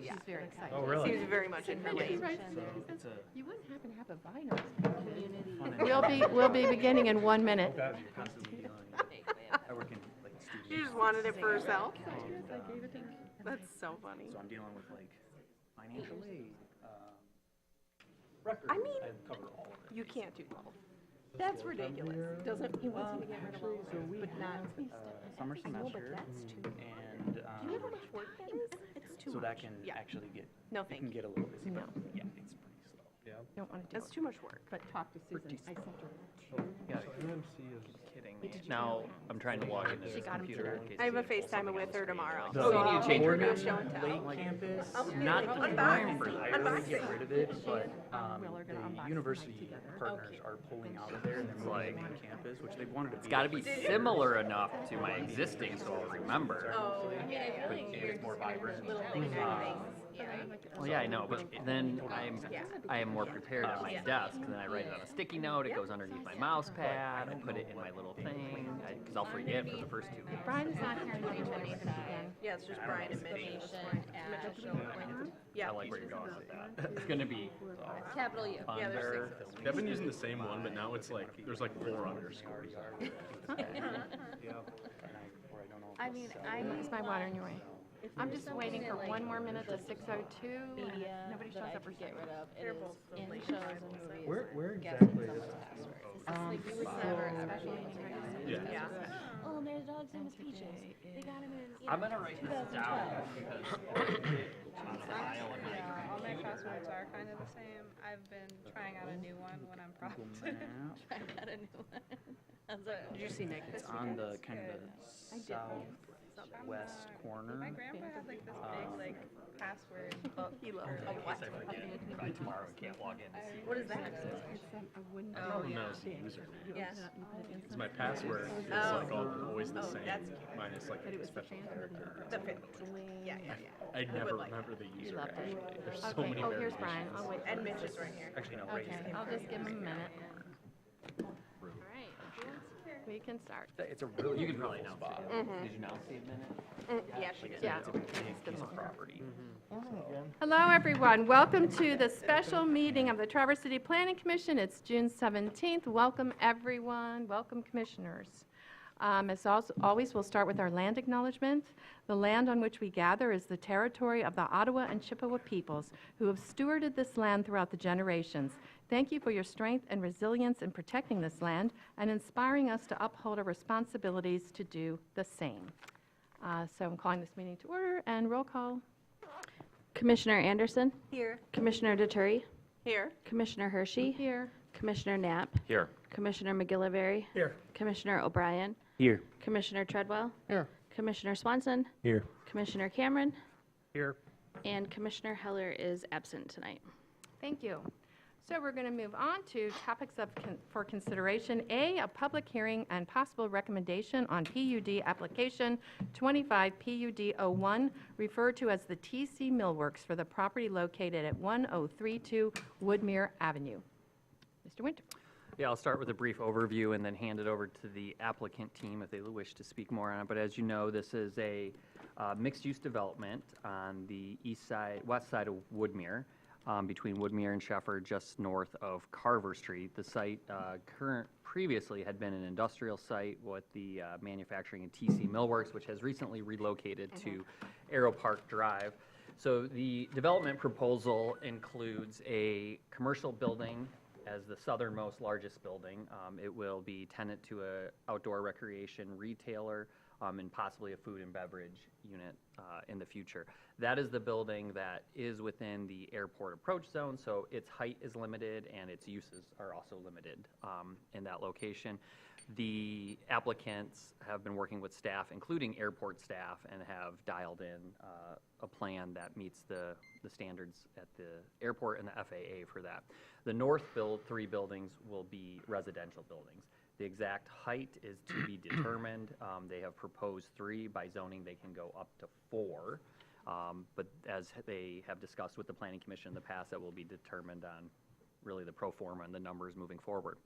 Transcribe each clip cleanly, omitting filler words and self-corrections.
She's very excited. Oh, really? Seems very much in her lane. It's a You wouldn't happen to have a vinyl. We'll be beginning in 1 minute. you're constantly dealing. I work in like She studios. just wanted it for herself. I gave it to her. That's so funny. So I'm dealing with like financial aid, records. I mean, cover all of it. You can't do both. That's ridiculous. Doesn't he wants you to get rid of all of it, but not. Summer semester, and Do you know how much work that is? It's too so much. that can Yeah. actually get No, it thank can you. get a little busy. No. But yeah, it's pretty slow. Yeah. Don't want to do That's it. too much work. But talk to Susan. I sent her. Yeah, UMC is kidding me. Now I'm trying to log into She this got 'em computer. today. in case I have a they pull FaceTime something with on her the screen. tomorrow. The Oh, you need to change Oregon her show and tell. Lake campus, Okay. not the Unbox. time for hire, Unbox get it. rid of it, but Will are gonna unbox the it university together. partners are pulling out of there and they're moving main campus, which they wanted to be. It's got to be similar enough to my existing, so I'll remember. Oh, But it's more vibrant. little things. Well, yeah, I know, but then I am more prepared at my desk. And then I write it on a sticky note. It goes underneath my mouse pad. I put it in my little thing because I'll forget for the first 2 weeks. Brian is not here in 3 minutes again. Yeah, it's just Brian and Mitch. I Yeah. like where you're going with that. It's going to be Capital U. Yeah, there's under. I've been using the same one, but now it's like, there's like 4 underscores. I mean, Is my water in your way? I'm just waiting for 1 more minute to 6:02. media Nobody shows that I up for could get second. rid of. It They're is both in like shows and movies. Where and exactly guessing is someone's passwords. Like you would never a special meeting right now. Yeah. Yeah. Oh, and their dog's name is Peaches. They got him in. I'm going to write this down because All my passwords are kind of the same. I've been trying out a new one when I'm prompted. I got a new one. I was like, Did you see Nick? It's on the kind of the southwest corner. My grandpa had like this big like password Oh, book. he loved in it. case I forget by tomorrow and can't log in to see. What is that? It's a wooden. Oh, yeah. No, it's the username. Yes. Because my password is Oh. like always the Oh, same, that's cute. minus like a special character. The fifth. Yeah, yeah, yeah. I never like- remember the user loved it. actually. There's so Okay, many oh, here's variations. Brian. I'll wait. And Mitch is right here. Actually, no, right Okay, here. I'll just give him a minute. all right. We can start. It's a really You can beautiful probably announce spot. it. Did you announce the minute? Yeah, she did. Yeah. It's a big piece of property. Hello, everyone. Welcome to the special meeting of the Traverse City Planning Commission. It's June 17th. Welcome, everyone. Welcome, commissioners. As always, we'll start with our land acknowledgement. The land on which we gather is the territory of the Ottawa and Chippewa peoples who have stewarded this land throughout the generations. Thank you for your strength and resilience in protecting this land and inspiring us to uphold our responsibilities to do the same. So I'm calling this meeting to order and roll call. Commissioner Anderson, Here. Commissioner Deterry, Here. Commissioner Hershey, Here. Commissioner Knapp, Here. Commissioner McGillivray, Here. Commissioner O'Brien, Here. Commissioner Treadwell, Here. Commissioner Swanson, Here. Commissioner Cameron, Here. and Commissioner Heller is absent tonight. Thank you. So we're going to move on to topics for consideration. A public hearing and possible recommendation on PUD application 25 PUD-01, referred to as the TC Millworks for the property located at 1032 Woodmere Avenue. Mr. Winter. Yeah, I'll start with a brief overview and then hand it over to the applicant team if they wish to speak more on it. But as you know, this is a mixed-use development on the west side of Woodmere, between Woodmere and Shefford, just north of Carver Street. The site previously had been an industrial site with the manufacturing and TC Millworks, which has recently relocated to Aero Park Drive. So the development proposal includes a commercial building as the southernmost largest building. It will be tenant to a outdoor recreation retailer and possibly a food and beverage unit in the future. That is the building that is within the airport approach zone, so its height is limited and its uses are also limited in that location. The applicants have been working with staff, including airport staff, and have dialed in a plan that meets the standards at the airport and the FAA for that. The north 3 buildings will be residential buildings. The exact height is to be determined. They have proposed 3. By zoning, they can go up to 4. But as they have discussed with the Planning Commission in the past, that will be determined on really the pro forma and the numbers moving forward.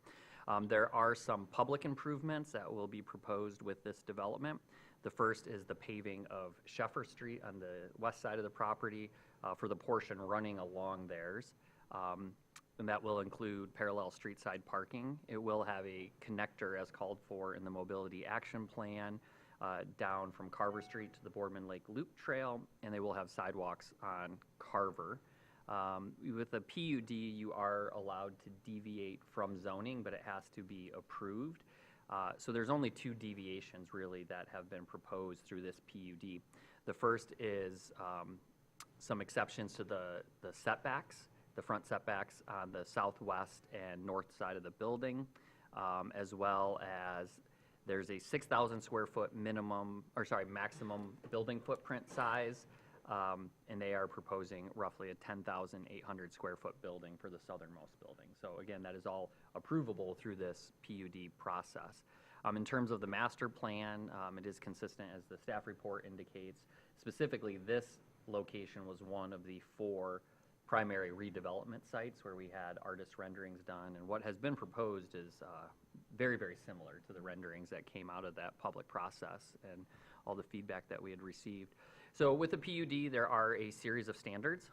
There are some public improvements that will be proposed with this development. The first is the paving of Sheffer Street on the west side of the property for the portion running along theirs. And that will include parallel street side parking. It will have a connector as called for in the Mobility Action Plan down from Carver Street to the Boardman Lake Loop Trail, and they will have sidewalks on Carver. With a PUD, you are allowed to deviate from zoning, but it has to be approved. So there's only 2 deviations really that have been proposed through this PUD. The first is some exceptions to the setbacks, the front setbacks on the southwest and north side of the building, as well as there's a 6,000 square foot maximum building footprint size, and they are proposing roughly a 10,800 square foot building for the southernmost building. So again, that is all approvable through this PUD process. In terms of the master plan, it is consistent as the staff report indicates. Specifically, this location was one of the 4 primary redevelopment sites where we had artist renderings done, and what has been proposed is very, very similar to the renderings that came out of that public process and all the feedback that we had received. So with the PUD, there are a series of standards.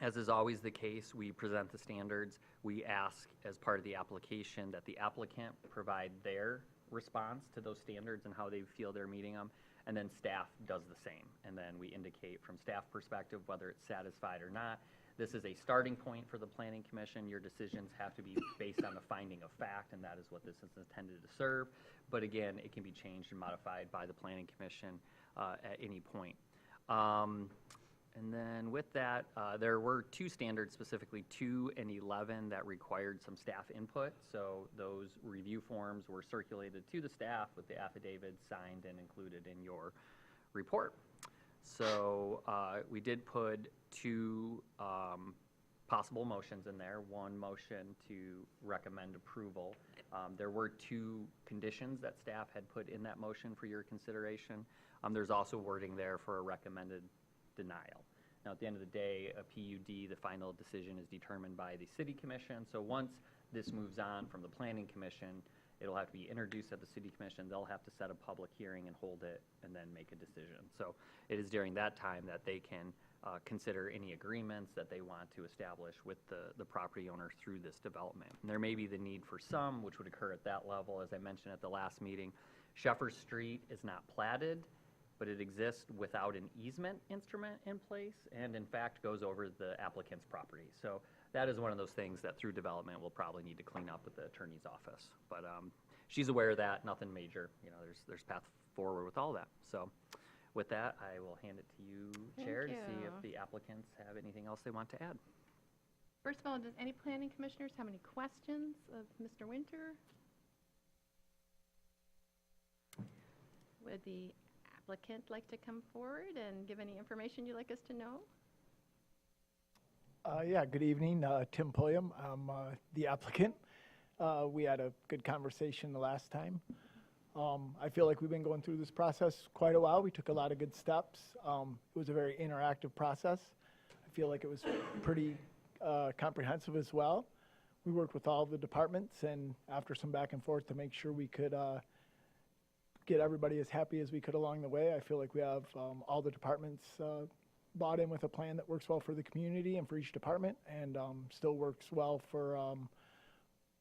As is always the case, we present the standards. We ask as part of the application that the applicant provide their response to those standards and how they feel they're meeting them, and then staff does the same. And then we indicate from staff perspective whether it's satisfied or not. This is a starting point for the Planning Commission. Your decisions have to be based on the finding of fact, and that is what this is intended to serve. But again, it can be changed and modified by the Planning Commission at any point. And then with that, there were 2 standards, specifically 2 and 11, that required some staff input. So those review forms were circulated to the staff with the affidavits signed and included in your report. So we did put 2 possible motions in there. One motion to recommend approval. There were 2 conditions that staff had put in that motion for your consideration. There's also wording there for a recommended denial. Now, at the end of the day, a PUD, the final decision is determined by the City Commission. So once this moves on from the Planning Commission, it'll have to be introduced at the City Commission. They'll have to set a public hearing and hold it and then make a decision. So it is during that time that they can consider any agreements that they want to establish with the property owner through this development. And there may be the need for some, which would occur at that level. As I mentioned at the last meeting, Sheffer Street is not platted, but it exists without an easement instrument in place, and in fact goes over the applicant's property. So that is one of those things that through development we'll probably need to clean up with the attorney's office. But she's aware of that, nothing major. You know, there's path forward with all that. So with that, I will hand it to you, Chair, to see if the applicants have anything else they want to add. First of all, does any planning commissioners have any questions of Mr. Winter? Would the applicant like to come forward and give any information you'd like us to know? Yeah, good evening. Tim Pulliam. I'm the applicant. We had a good conversation the last time. I feel like we've been going through this process quite a while. We took a lot of good steps. It was a very interactive process. I feel like it was pretty comprehensive as well. We worked with all the departments and after some back and forth to make sure we could get everybody as happy as we could along the way. I feel like we have all the departments bought in with a plan that works well for the community and for each department, and still works well for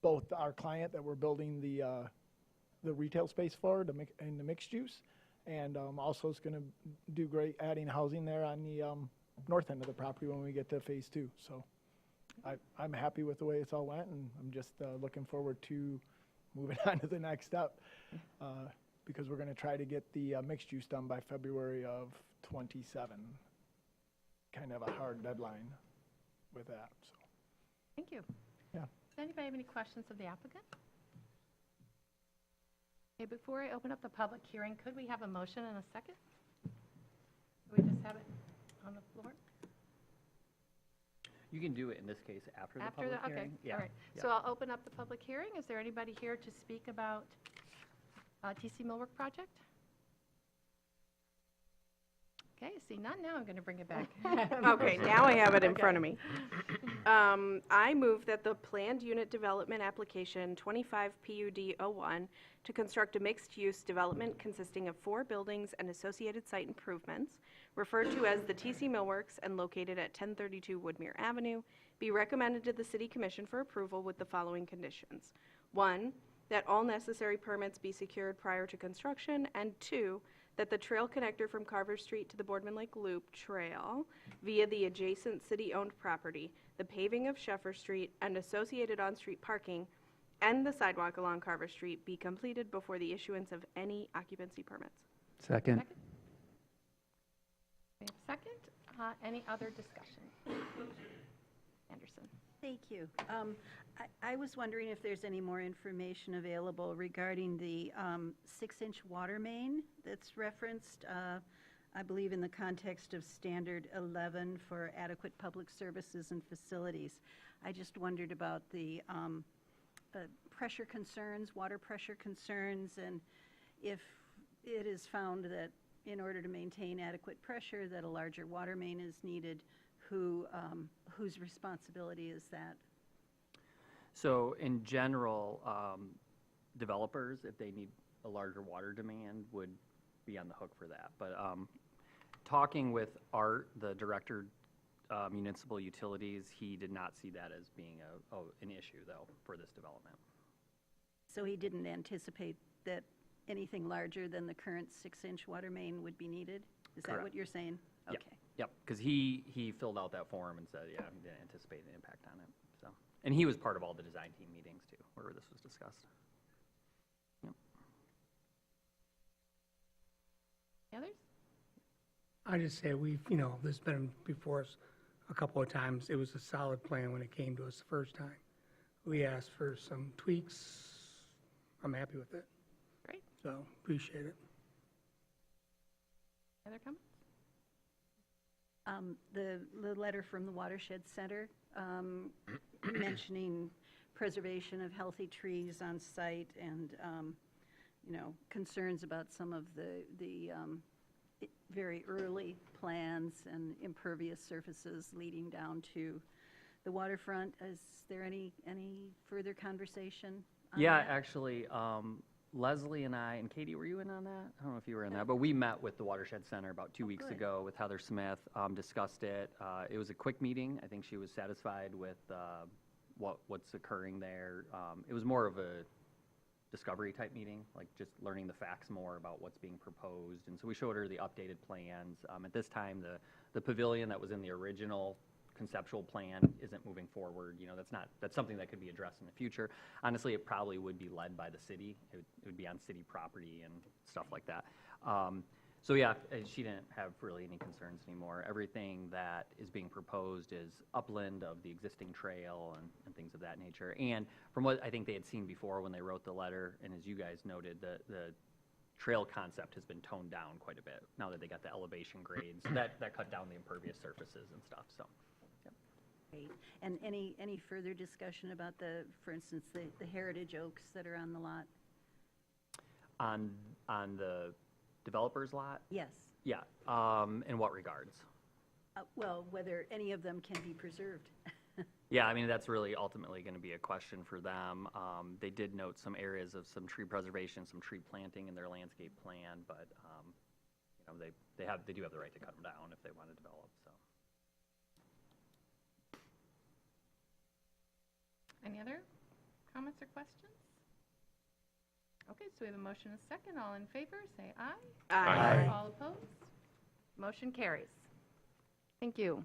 both our client that we're building the retail space for in the mixed use, and also it's going to do great adding housing there on the north end of the property when we get to phase 2. So I'm happy with the way it's all went, and I'm just looking forward to moving on to the next step. Because we're going to try to get the mixed use done by February of 27. Kind of a hard deadline with that. So. Thank you. Yeah. Does anybody have any questions of the applicant? Okay, before I open up the public hearing, could we have a motion and a second? We just have it on the floor? You can do it in this case after the public hearing. Okay, all right. Yeah. So I'll open up the public hearing. Is there anybody here to speak about TC Millwork project? Okay, see none. Now I'm going to bring it back. Okay, now I have it in front of me. I move that the planned unit development application 25 PUD 01 to construct a mixed-use development consisting of 4 buildings and associated site improvements, referred to as the TC Millworks and located at 1032 Woodmere Avenue, be recommended to the City Commission for approval with the following conditions. 1, that all necessary permits be secured prior to construction, and 2, that the trail connector from Carver Street to the Boardman Lake Loop Trail via the adjacent city-owned property, the paving of Sheffer Street, and associated on-street parking, and the sidewalk along Carver Street be completed before the issuance of any occupancy permits. Second. We have a second. Any other discussion? Anderson. Thank you. I was wondering if there's any more information available regarding the 6-inch water main that's referenced, I believe, in the context of Standard 11 for adequate public services and facilities. I just wondered about the pressure concerns, water pressure concerns, and if it is found that in order to maintain adequate pressure that a larger water main is needed, whose responsibility is that? So in general, developers, if they need a larger water demand, would be on the hook for that. But talking with Art, the director, municipal utilities, he did not see that as being an issue, though, for this development. So he didn't anticipate that anything larger than the current 6-inch water main would be needed? Is that what Correct. you're saying? Yep. Okay. Yep, because he filled out that form and said, yeah, he didn't anticipate an impact on it, so. And he was part of all the design team meetings, too, where this was discussed. Yep. Others? I just say this has been before us a couple of times. It was a solid plan when it came to us the first time. We asked for some tweaks. I'm happy with it. Great. So appreciate it. Other comments? The letter from the Watershed Center mentioning preservation of healthy trees on site and, concerns about some of the very early plans and impervious surfaces leading down to the waterfront. Is there any further conversation on Yeah, that? actually, Leslie and I, and Katie, were you in on that? I don't know if you were in that, but we met with the Watershed Center about 2 weeks good. ago with Heather Smith, discussed it. It was a quick meeting. I think she was satisfied with what's occurring there. It was more of a discovery type meeting, like just learning the facts more about what's being proposed. And so we showed her the updated plans. At this time, the pavilion that was in the original conceptual plan isn't moving forward. That's something that could be addressed in the future. Honestly, it probably would be led by the city. It would be on city property and stuff like that. So yeah, she didn't have really any concerns anymore. Everything that is being proposed is upland of the existing trail and things of that nature. And from what I think they had seen before when they wrote the letter, and as you guys noted, the trail concept has been toned down quite a bit now that they got the elevation grades. That cut down the impervious surfaces and stuff, so. Great. And any further discussion about for instance, the heritage oaks that are on the lot? On the developer's lot? Yes. Yeah, in what regards? Well, whether any of them can be preserved. Yeah, I mean, that's really ultimately going to be a question for them. They did note some areas of some tree preservation, some tree planting in their landscape plan, but, they do have the right to cut them down if they want to develop, so. Any other comments or questions? Okay, so we have a motion and a second. All in favor, say aye. Aye. All opposed? Motion carries. Thank you.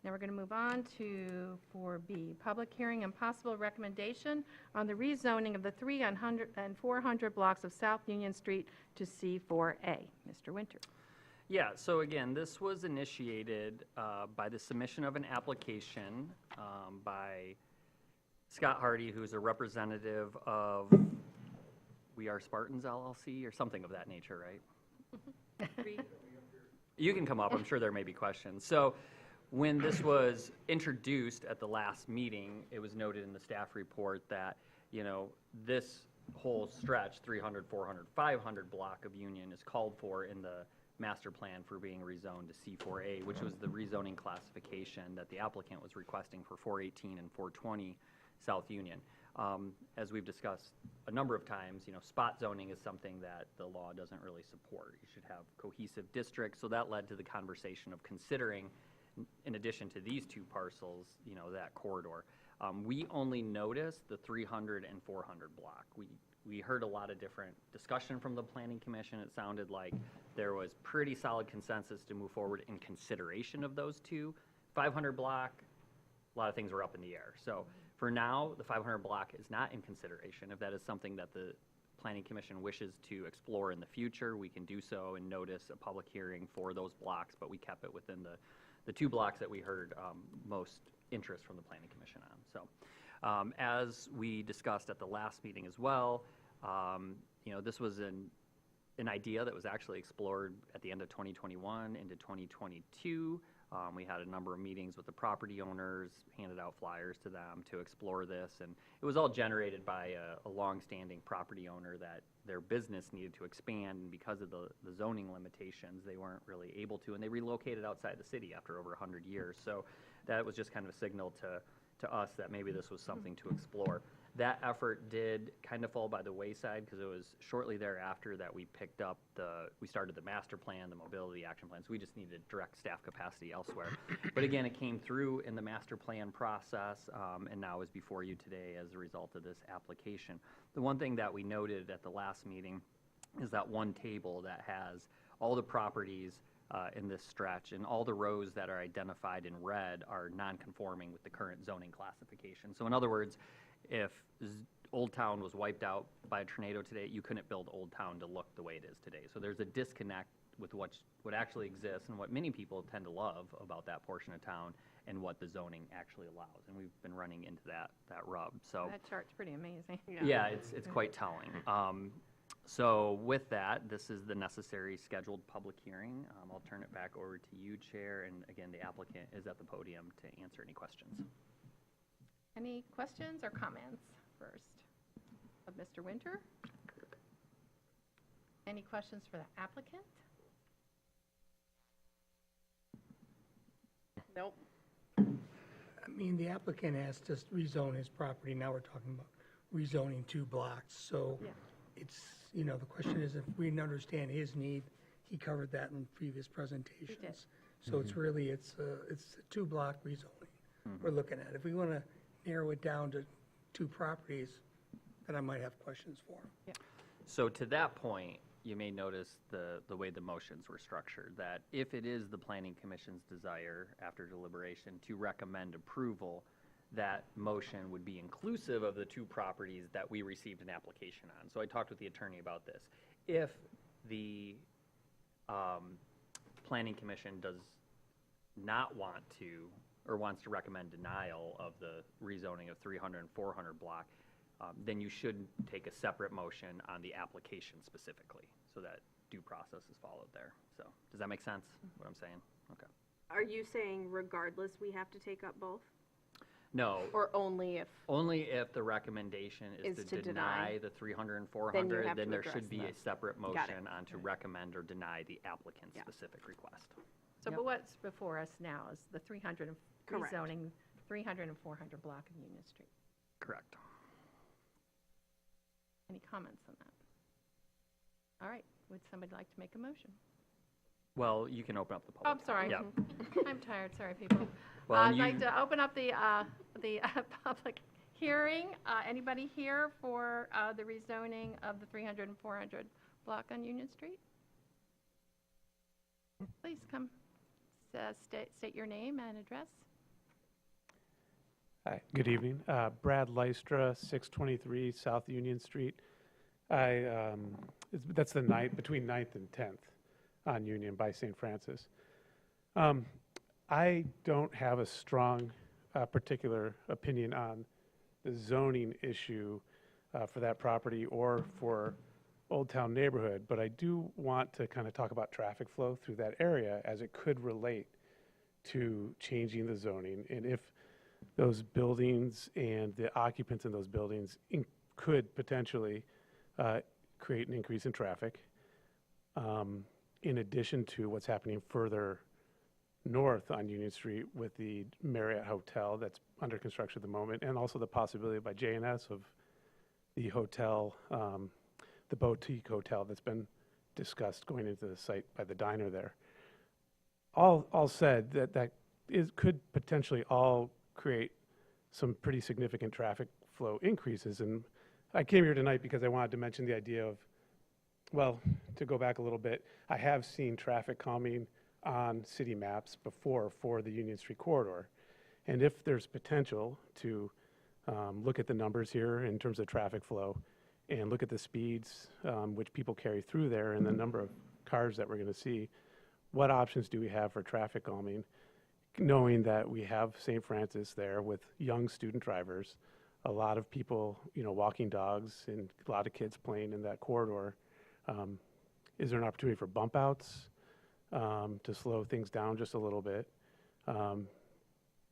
Now we're going to move on to 4B, public hearing and possible recommendation on the rezoning of the 300 and 400 blocks of South Union Street to C4A. Mr. Winter. Yeah, so again, this was initiated by the submission of an application by Scott Hardy, who's a representative of We Are Spartans LLC or something of that nature, right? You can come up. I'm sure there may be questions. So when this was introduced at the last meeting, it was noted in the staff report that, this whole stretch, 300, 400, 500 block of Union is called for in the master plan for being rezoned to C4A, which was the rezoning classification that the applicant was requesting for 418 and 420 South Union. As we've discussed a number of times, spot zoning is something that the law doesn't really support. You should have cohesive districts, so that led to the conversation of considering, in addition to these two parcels, that corridor. We only noticed the 300 and 400 block. We heard a lot of different discussion from the Planning Commission. It sounded like there was pretty solid consensus to move forward in consideration of those two. 500 block, a lot of things were up in the air. So for now, the 500 block is not in consideration. If that is something that the Planning Commission wishes to explore in the future, we can do so and notice a public hearing for those blocks, but we kept it within the two blocks that we heard most interest from the Planning Commission on. So as we discussed at the last meeting as well, this was an idea that was actually explored at the end of 2021 into 2022. We had a number of meetings with the property owners, handed out flyers to them to explore this, and it was all generated by a long-standing property owner that their business needed to expand, and because of the zoning limitations, they weren't really able to, and they relocated outside the city after over 100 years. So that was just kind of a signal to us that maybe this was something to explore. That effort did kind of fall by the wayside because it was shortly thereafter that we we started the master plan, the mobility action plan, so we just needed direct staff capacity elsewhere. But again, it came through in the master plan process, and now is before you today as a result of this application. The one thing that we noted at the last meeting is that one table that has all the properties in this stretch, and all the rows that are identified in red are non-conforming with the current zoning classification. So in other words, if Old Town was wiped out by a tornado today, you couldn't build Old Town to look the way it is today. So there's a disconnect with what actually exists and what many people tend to love about that portion of town and what the zoning actually allows. And we've been running into that rub. So That chart's pretty amazing. yeah, it's quite telling. So with that, this is the necessary scheduled public hearing. I'll turn it back over to you, Chair, and again, the applicant is at the podium to answer any questions. Any questions or comments first of Mr. Winter? Any questions for the applicant? Nope. I mean, the applicant asked us to rezone his property. Now we're talking about rezoning 2 blocks. So Yeah. it's, the question is if we understand his need, he covered that in previous presentations. So it's really, it's a 2-block rezoning we're looking at. If we want to narrow it down to 2 properties, then I might have questions for him. So to that point, you may notice the way the motions were structured, that if it is the Planning Commission's desire after deliberation to recommend approval, that motion would be inclusive of the 2 properties that we received an application on. So I talked with the attorney about this. If the Planning Commission does not want to, or wants to recommend denial of the rezoning of 300 and 400 block, then you should take a separate motion on the application specifically, so that due process is followed there. So, does that make sense, what I'm saying? Okay. Are you saying regardless we have to take up both? No, Or only if? only if the recommendation is Is to to deny deny. the 300 and Then 400, you have then to there address should be a this. separate Got it. motion on to recommend or deny the applicant's Yeah. specific request. So, but what's before us now is the 300 and Correct. rezoning 300 and 400 block of Union Street. Correct. Any comments on that? All right, would somebody like to make a motion? Well, you can open up the Oh, public. I'm sorry. Yeah. I'm tired, sorry, people. Well, I'd you- like to open up the public hearing. Anybody here for the rezoning of the 300 and 400 block on Union Street? Please come, state your name and address. Hi, good evening. Brad Lystra, 623 South Union Street. That's the night between 9th and 10th on Union by St. Francis. I don't have a strong particular opinion on the zoning issue for that property or for Old Town neighborhood, but I do want to kind of talk about traffic flow through that area as it could relate to changing the zoning, and if those buildings and the occupants in those buildings could potentially create an increase in traffic. in addition to what's happening further north on Union Street with the Marriott Hotel that's under construction at the moment, and also the possibility by J&S of the hotel, the boutique hotel that's been discussed going into the site by the diner there. All said, that could potentially all create some pretty significant traffic flow increases. And I came here tonight because I wanted to mention the idea of, well, to go back a little bit, I have seen traffic calming on city maps before for the Union Street corridor. And if there's potential to look at the numbers here in terms of traffic flow and look at the speeds which people carry through there and the number of cars that we're going to see, what options do we have for traffic calming, knowing that we have St. Francis there with young student drivers, a lot of people, walking dogs, and a lot of kids playing in that corridor. Is there an opportunity for bump outs to slow things down just a little bit?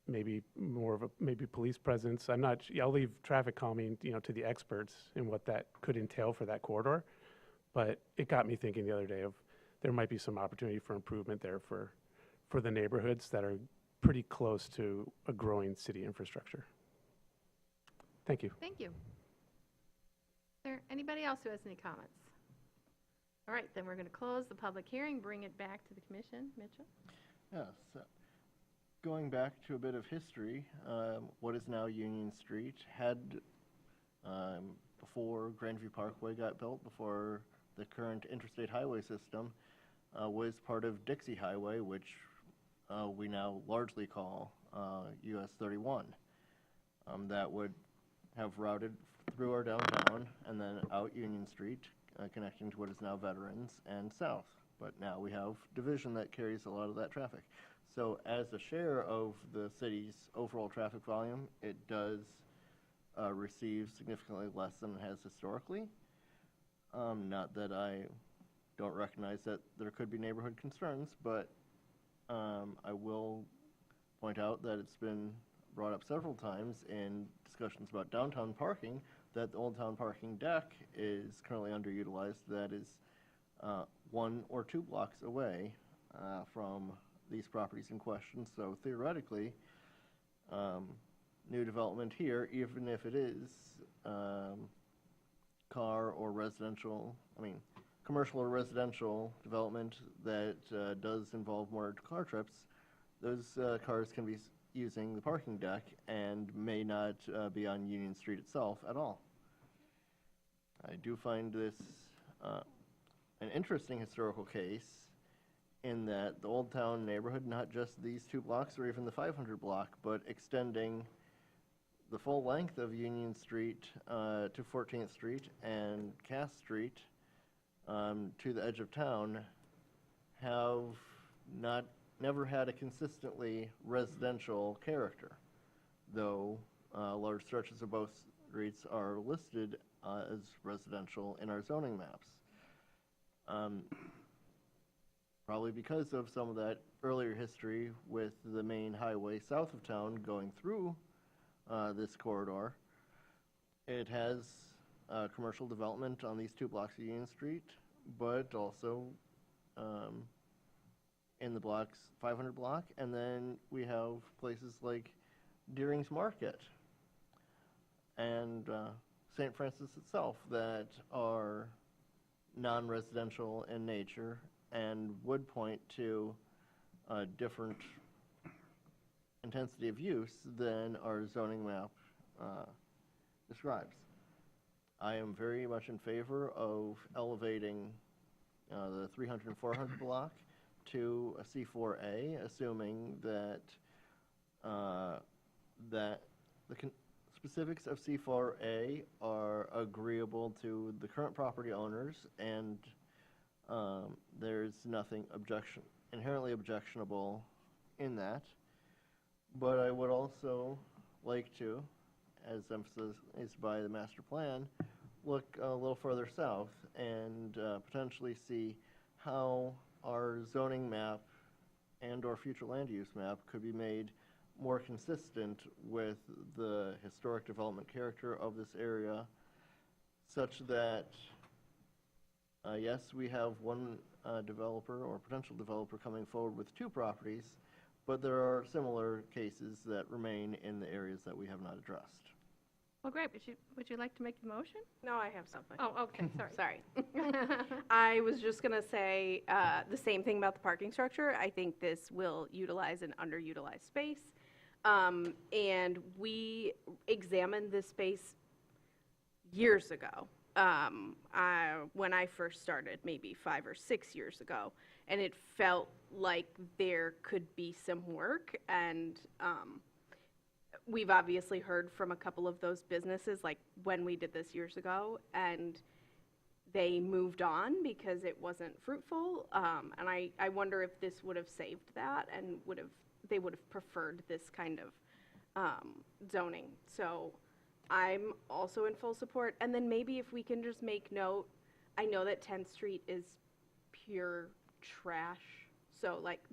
Maybe more of maybe police presence. I'll leave traffic calming, to the experts and what that could entail for that corridor. But it got me thinking the other day of there might be some opportunity for improvement there for the neighborhoods that are pretty close to a growing city infrastructure. Thank you. Thank you. Is there anybody else who has any comments? All right, then we're going to close the public hearing, bring it back to the commission. Mitchell? Yes. Going back to a bit of history, what is now Union Street had, before Grandview Parkway got built, before the current interstate highway system, was part of Dixie Highway, which we now largely call US 31. That would have routed through our downtown and then out Union Street, connecting to what is now Veterans and south. But now we have Division that carries a lot of that traffic. So as a share of the city's overall traffic volume, it does receive significantly less than it has historically. Not that I don't recognize that there could be neighborhood concerns, but I will point out that it's been brought up several times in discussions about downtown parking that the Old Town Parking deck is currently underutilized. That is 1 or 2 blocks away from these properties in question. So theoretically, new development here, even if it is car or residential, commercial or residential development that does involve more car trips, those cars can be using the parking deck and may not be on Union Street itself at all. I do find this an interesting historical case in that the Old Town neighborhood, not just these 2 blocks or even the 500 block, but extending the full length of Union Street to 14th Street and Cass Street to the edge of town, have never had a consistently residential character, though large stretches of both streets are listed as residential in our zoning maps. Probably because of some of that earlier history with the main highway south of town going through this corridor, it has commercial development on these 2 blocks of Union Street, but also in the blocks 500 block, and then we have places like Deering's Market and St. Francis itself that are non-residential in nature and would point to a different intensity of use than our zoning map describes. I am very much in favor of elevating the 300 and 400 block to a C4A, assuming that that the specifics of C4A are agreeable to the current property owners, and there's nothing inherently objectionable in that. But I would also like to, as emphasized by the master plan, look a little further south and potentially see how our zoning map and or future land use map could be made more consistent with the historic development character of this area, such that yes, we have one developer or potential developer coming forward with 2 properties, but there are similar cases that remain in the areas that we have not addressed. Well, great. Would you like to make the motion? No, I have something. Oh, okay, sorry. Sorry. I was just going to say the same thing about the parking structure. I think this will utilize an underutilized space. And we examined this space years ago, when I first started, maybe 5 or 6 years ago. And it felt like there could be some work. And we've obviously heard from a couple of those businesses, like when we did this years ago, and they moved on because it wasn't fruitful. And I wonder if this would have saved that and they would have preferred this kind of zoning. So I'm also in full support. And then maybe if we can just make note, I know that 10th Street is pure trash. So like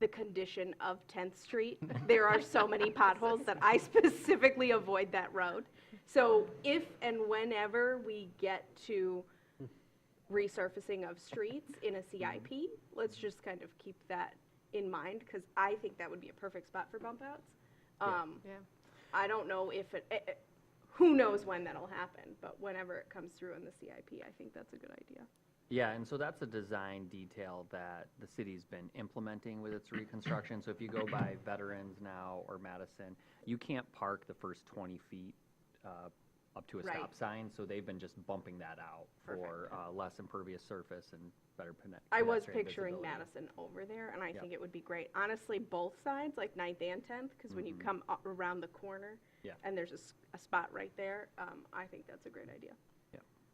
the condition of 10th Street. There are so many potholes that I specifically avoid that road. So if and whenever we get to resurfacing of streets in a CIP, let's just kind of keep that in mind, because I think that would be a perfect spot for bump outs. Yeah. I don't know if who knows when that'll happen, but whenever it comes through in the CIP, I think that's a good idea. Yeah, and so that's a design detail that the city's been implementing with its reconstruction. So if you go by Veterans now or Madison, you can't park the first 20 feet up to a Right. stop sign. So they've been just bumping that out for less impervious surface and better I was pedestrian picturing visibility. Madison over there, and I Yep. think it would be great. Honestly, both sides, like 9th and 10th, because when you come around the corner Yeah. and there's a spot right there, I think that's a great idea.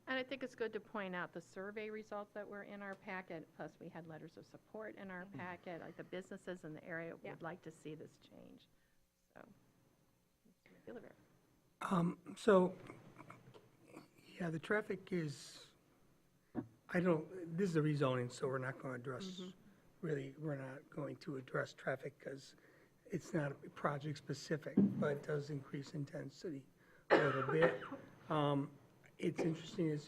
And I think it's good to point out the survey results that were in our packet, plus we had letters of support in our packet, like the businesses in the area Yeah. would like to see this change. So, Mr. Gilliver. So, yeah, the traffic is, this is a rezoning, so we're not going to address, really, we're not going to address traffic because it's not project specific, but it does increase intensity a little bit. It's an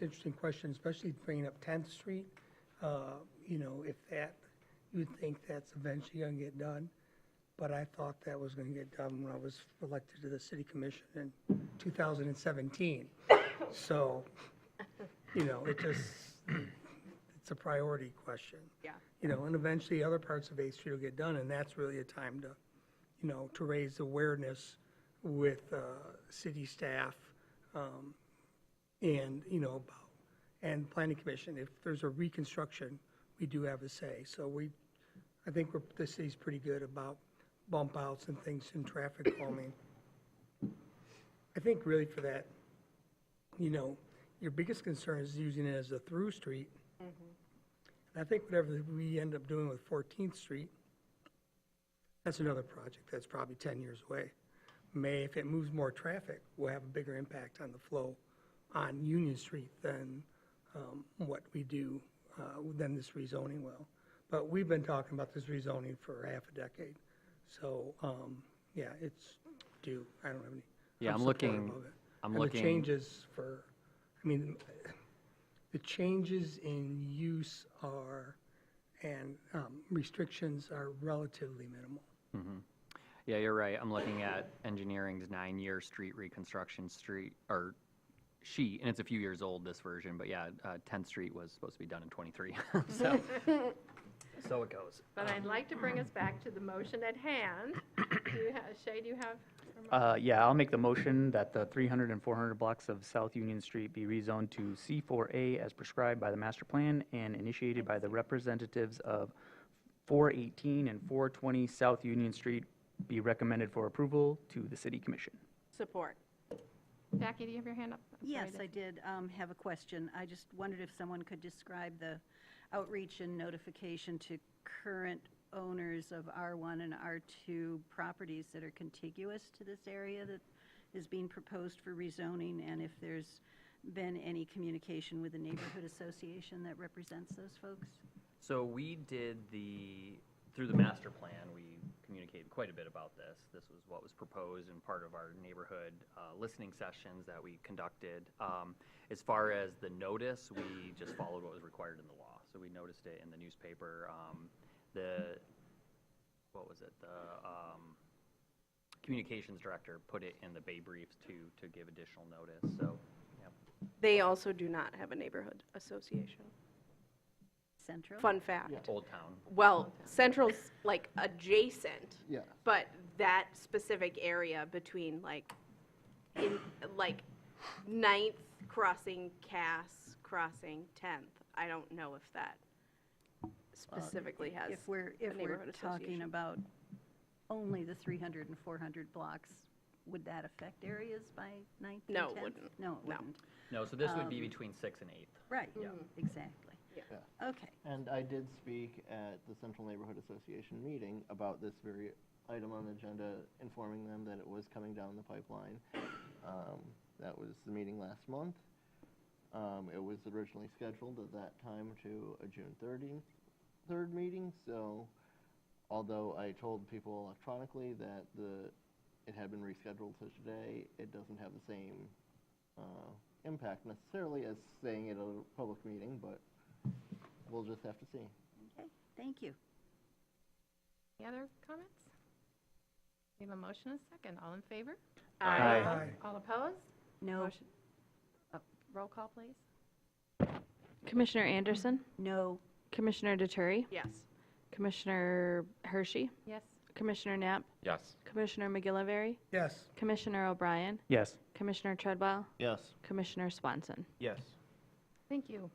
interesting question, especially bringing up 10th Street. If you would think that's eventually going to get done. But I thought that was going to get done when I was elected to the city commission in 2017. So, it's a priority question. Yeah. And eventually other parts of 8th Street will get done, and that's really a time to raise awareness with city staff, and planning commission. If there's a reconstruction, we do have a say. So I think the city's pretty good about bump outs and things in traffic calming. I think really for that, your biggest concern is using it as a through street. And I think whatever we end up doing with 14th Street, that's another project that's probably 10 years away. If it moves more traffic, will have a bigger impact on the flow on Union Street than what we do, than this rezoning will. But we've been talking about this rezoning for half a decade. So, it's due. I don't have any. Yeah, I'm supportive looking- of it. I'm And looking- the changes the changes in use and restrictions are relatively minimal. Yeah, you're right. I'm looking at engineering's 9-year street reconstruction sheet, and it's a few years old, this version, but yeah, 10th Street was supposed to be done in 23. So it goes. But I'd like to bring us back to the motion at hand. Shay, do you have? Yeah, I'll make the motion that the 300 and 400 blocks of South Union Street be rezoned to C4A as prescribed by the master plan and initiated by the representatives of 418 and 420 South Union Street be recommended for approval to the city commission. Support. Jackie, do you have your hand up? I'm sorry, Yes, I did have a question. I just wondered if someone could describe the outreach and notification to current owners of R1 and R2 properties that are contiguous to this area that is being proposed for rezoning, and if there's been any communication with the neighborhood association that represents those folks? So we did through the master plan, we communicated quite a bit about this. This was what was proposed in part of our neighborhood listening sessions that we conducted. As far as the notice, we just followed what was required in the law. so we noticed it in the newspaper. What was it? The communications director put it in the Bay Briefs to give additional notice, so, yeah. They also do not have a neighborhood association. Central? Fun fact. Old Town. Well, Central's like adjacent, Yeah. but that specific area between like, in, like 9th crossing, Cass crossing, 10th, I don't know if that specifically has If we're a neighborhood talking association. about only the 300 and 400 blocks, would that affect areas by 9th and 10th? No, it wouldn't. No, it No. wouldn't. No, so this would be between 6th and 8th. Right, Yeah. exactly. Yeah. Okay. And I did speak at the Central Neighborhood Association meeting about this very item on the agenda, informing them that it was coming down the pipeline. That was the meeting last month. It was originally scheduled at that time to a June 3rd meeting, so although I told people electronically that it had been rescheduled to today, it doesn't have the same impact necessarily as saying it at a public meeting, but we'll just have to see. Okay, thank you. Any other comments? We have a motion and a second. All in favor? Aye. All opposed? No. Motion- Roll call, please. Commissioner Anderson, No. Commissioner Detturi, Yes. Commissioner Hershey, Yes. Commissioner Knapp, Yes. Commissioner McGillivray, Yes. Commissioner O'Brien, Yes. Commissioner Treadwell, Yes. Commissioner Swanson. Yes. Thank you.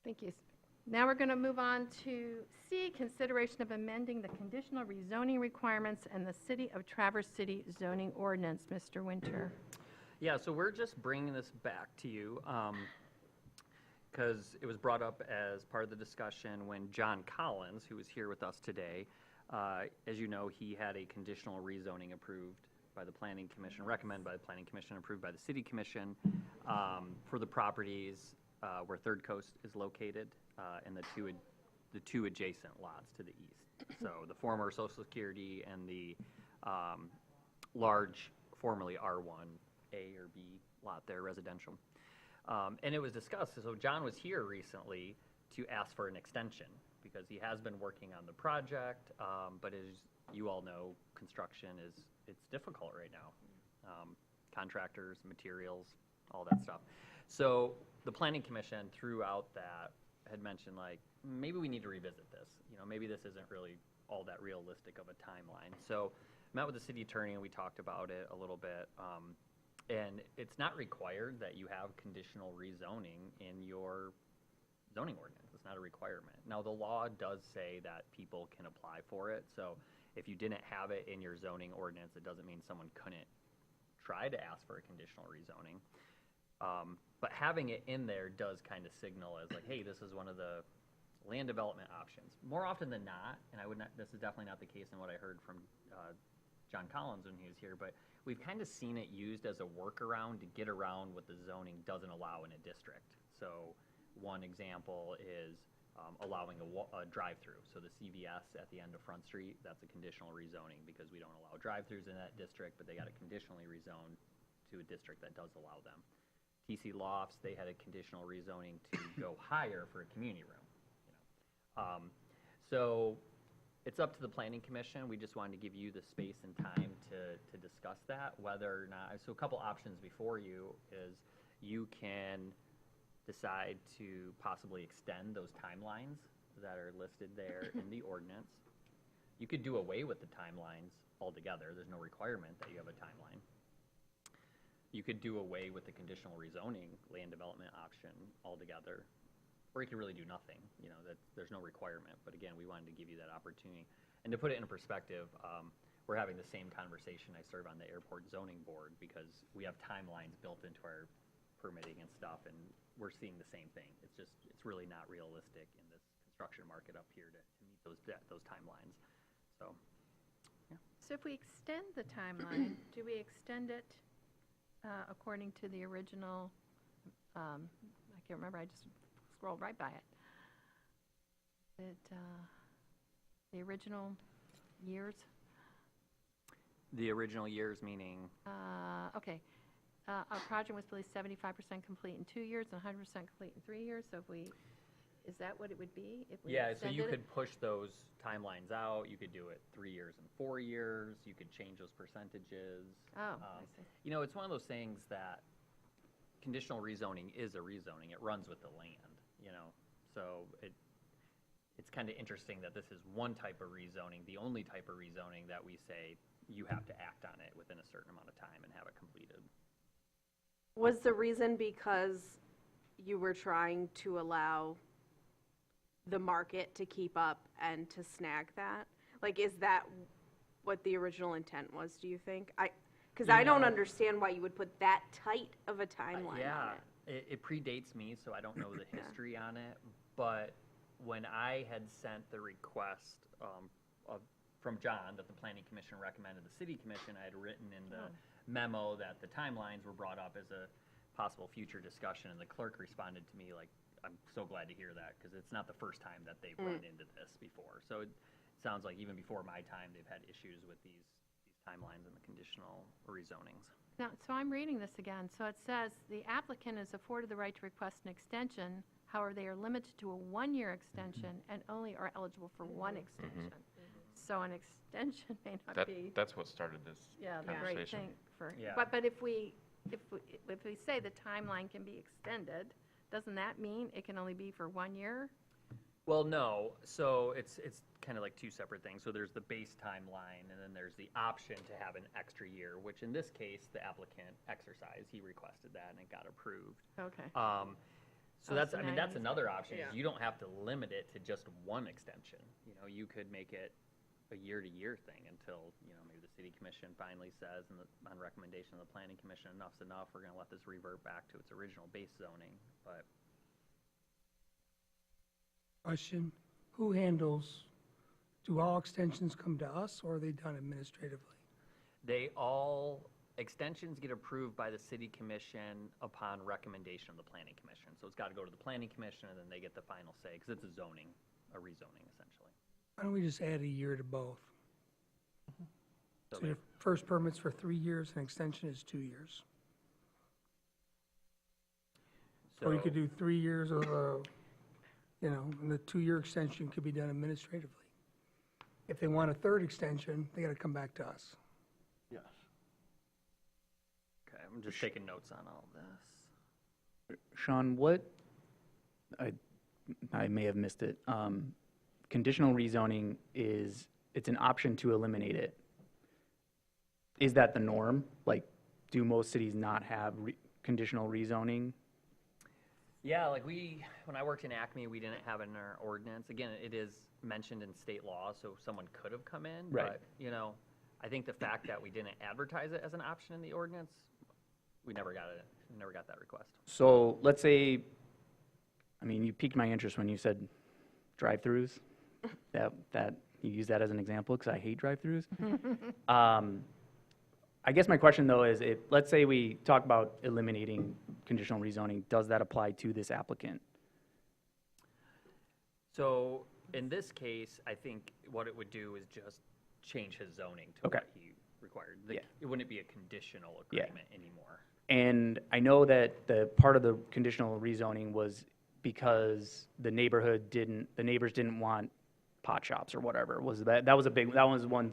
Thank you. Now we're going to move on to C, consideration of amending the conditional rezoning requirements and the City of Traverse City zoning ordinance. Mr. Winter. Yeah, so we're just bringing this back to you because it was brought up as part of the discussion when John Collins, who is here with us today, as you know, he had a conditional rezoning approved by the Planning Commission, recommended by the Planning Commission, approved by the City Commission for the properties where Third Coast is located and the two adjacent lots to the east. So the former Social Security and the large, formerly R1 A or B lot there, residential. And it was discussed, so John was here recently to ask for an extension because he has been working on the project, but as you all know, construction it's difficult right now. Contractors, materials, all that stuff. So the Planning Commission throughout that had mentioned like, maybe we need to revisit this. You know, maybe this isn't really all that realistic of a timeline. So met with the city attorney and we talked about it a little bit. And it's not required that you have conditional rezoning in your zoning ordinance. It's not a requirement. Now, the law does say that people can apply for it. So if you didn't have it in your zoning ordinance, it doesn't mean someone couldn't try to ask for a conditional rezoning. But having it in there does kind of signal as like, hey, this is one of the land development options. More often than not, and this is definitely not the case in what I heard from John Collins when he was here, but we've kind of seen it used as a workaround to get around what the zoning doesn't allow in a district. So one example is allowing a drive-through. So the CVS at the end of Front Street, that's a conditional rezoning because we don't allow drive-throughs in that district, but they got to conditionally rezone to a district that does allow them. TC Lofts, they had a conditional rezoning to go higher for a community room. You know. So it's up to the Planning Commission. We just wanted to give you the space and time to discuss that, whether or not, so a couple options before you is you can decide to possibly extend those timelines that are listed there in the ordinance. You could do away with the timelines altogether. There's no requirement that you have a timeline. You could do away with the conditional rezoning land development option altogether, or you could really do nothing. You know, there's no requirement. But again, we wanted to give you that opportunity. And to put it in perspective, we're having the same conversation. I serve on the airport zoning board because we have timelines built into our permitting and stuff, and we're seeing the same thing. It's really not realistic in this construction market up here to meet those timelines. So, yeah. So if we extend the timeline, do we extend it according to the original, I can't remember, I just scrolled right by it. The original years? The original years meaning? Okay. Our project was believed 75% complete in 2 years and 100% complete in 3 years. So if we Is that what it would be if we Yeah, so extended you it? could push those timelines out, you could do it 3 years and 4 years, you could change those percentages. Oh, I see. You know, it's one of those things that conditional rezoning is a rezoning, it runs with the land, you know? So it's kind of interesting that this is one type of rezoning, the only type of rezoning that we say you have to act on it within a certain amount of time and have it completed. Was the reason because you were trying to allow the market to keep up and to snag that? Like, is that what the original intent was, do you think? Because I don't understand why you would put that tight of a timeline Yeah, on it. it predates me, so I don't know the history on it, but when I had sent the request from John that the Planning Commission recommended the City Commission, I had written in the memo that the timelines were brought up as a possible future discussion, and the clerk responded to me like, I'm so glad to hear that, because it's not the first time that they've run into this before. So it sounds like even before my time, they've had issues with these timelines and the conditional rezonings. Now, so I'm reading this again. So it says, the applicant is afforded the right to request an extension. However, they are limited to a one-year extension and only are eligible for one extension. So an extension may not be, That's what started this yeah, the great conversation. thing for, Yeah. but if we say the timeline can be extended, doesn't that mean it can only be for 1 year? Well, no, so it's kind of like two separate things. So there's the base timeline, and then there's the option to have an extra year, which in this case, the applicant exercised. He requested that, and it got approved. Okay. So Oh, that's, so I mean, now that's he's- another option, yeah. is you don't have to limit it to just one extension. You know, you could make it a year-to-year thing until, you know, maybe the City Commission finally says, and on recommendation of the Planning Commission, enough's enough, we're gonna let this revert back to its original base zoning, but Question, who handles, do all extensions come to us, or are they done administratively? extensions get approved by the City Commission upon recommendation of the Planning Commission. So it's gotta go to the Planning Commission, and then they get the final say, because it's a rezoning, essentially. Why don't we just add a year to both? So So your first permit's for 3 years, and extension is 2 years. Or you could do 3 years of, and the 2-year extension could be done administratively. If they want a third extension, they gotta come back to us. Yes. Okay, I'm just taking notes on all of this. Sean, I may have missed it. Conditional rezoning it's an option to eliminate it. Is that the norm? Like, do most cities not have conditional rezoning? Yeah, like when I worked in Acme, we didn't have it in our ordinance. Again, it is mentioned in state law, so someone could have come in. Right. But, I think the fact that we didn't advertise it as an option in the ordinance, we never got that request. So let's say, you piqued my interest when you said drive-throughs. That you use that as an example because I hate drive-throughs. I guess my question though is, let's say we talk about eliminating conditional rezoning, does that apply to this applicant? So in this case, I think what it would do is just change his zoning to Okay. what he required. Yeah. It wouldn't be a conditional Yeah. agreement anymore. And I know that the part of the conditional rezoning was because the neighbors didn't want pot shops or whatever. That was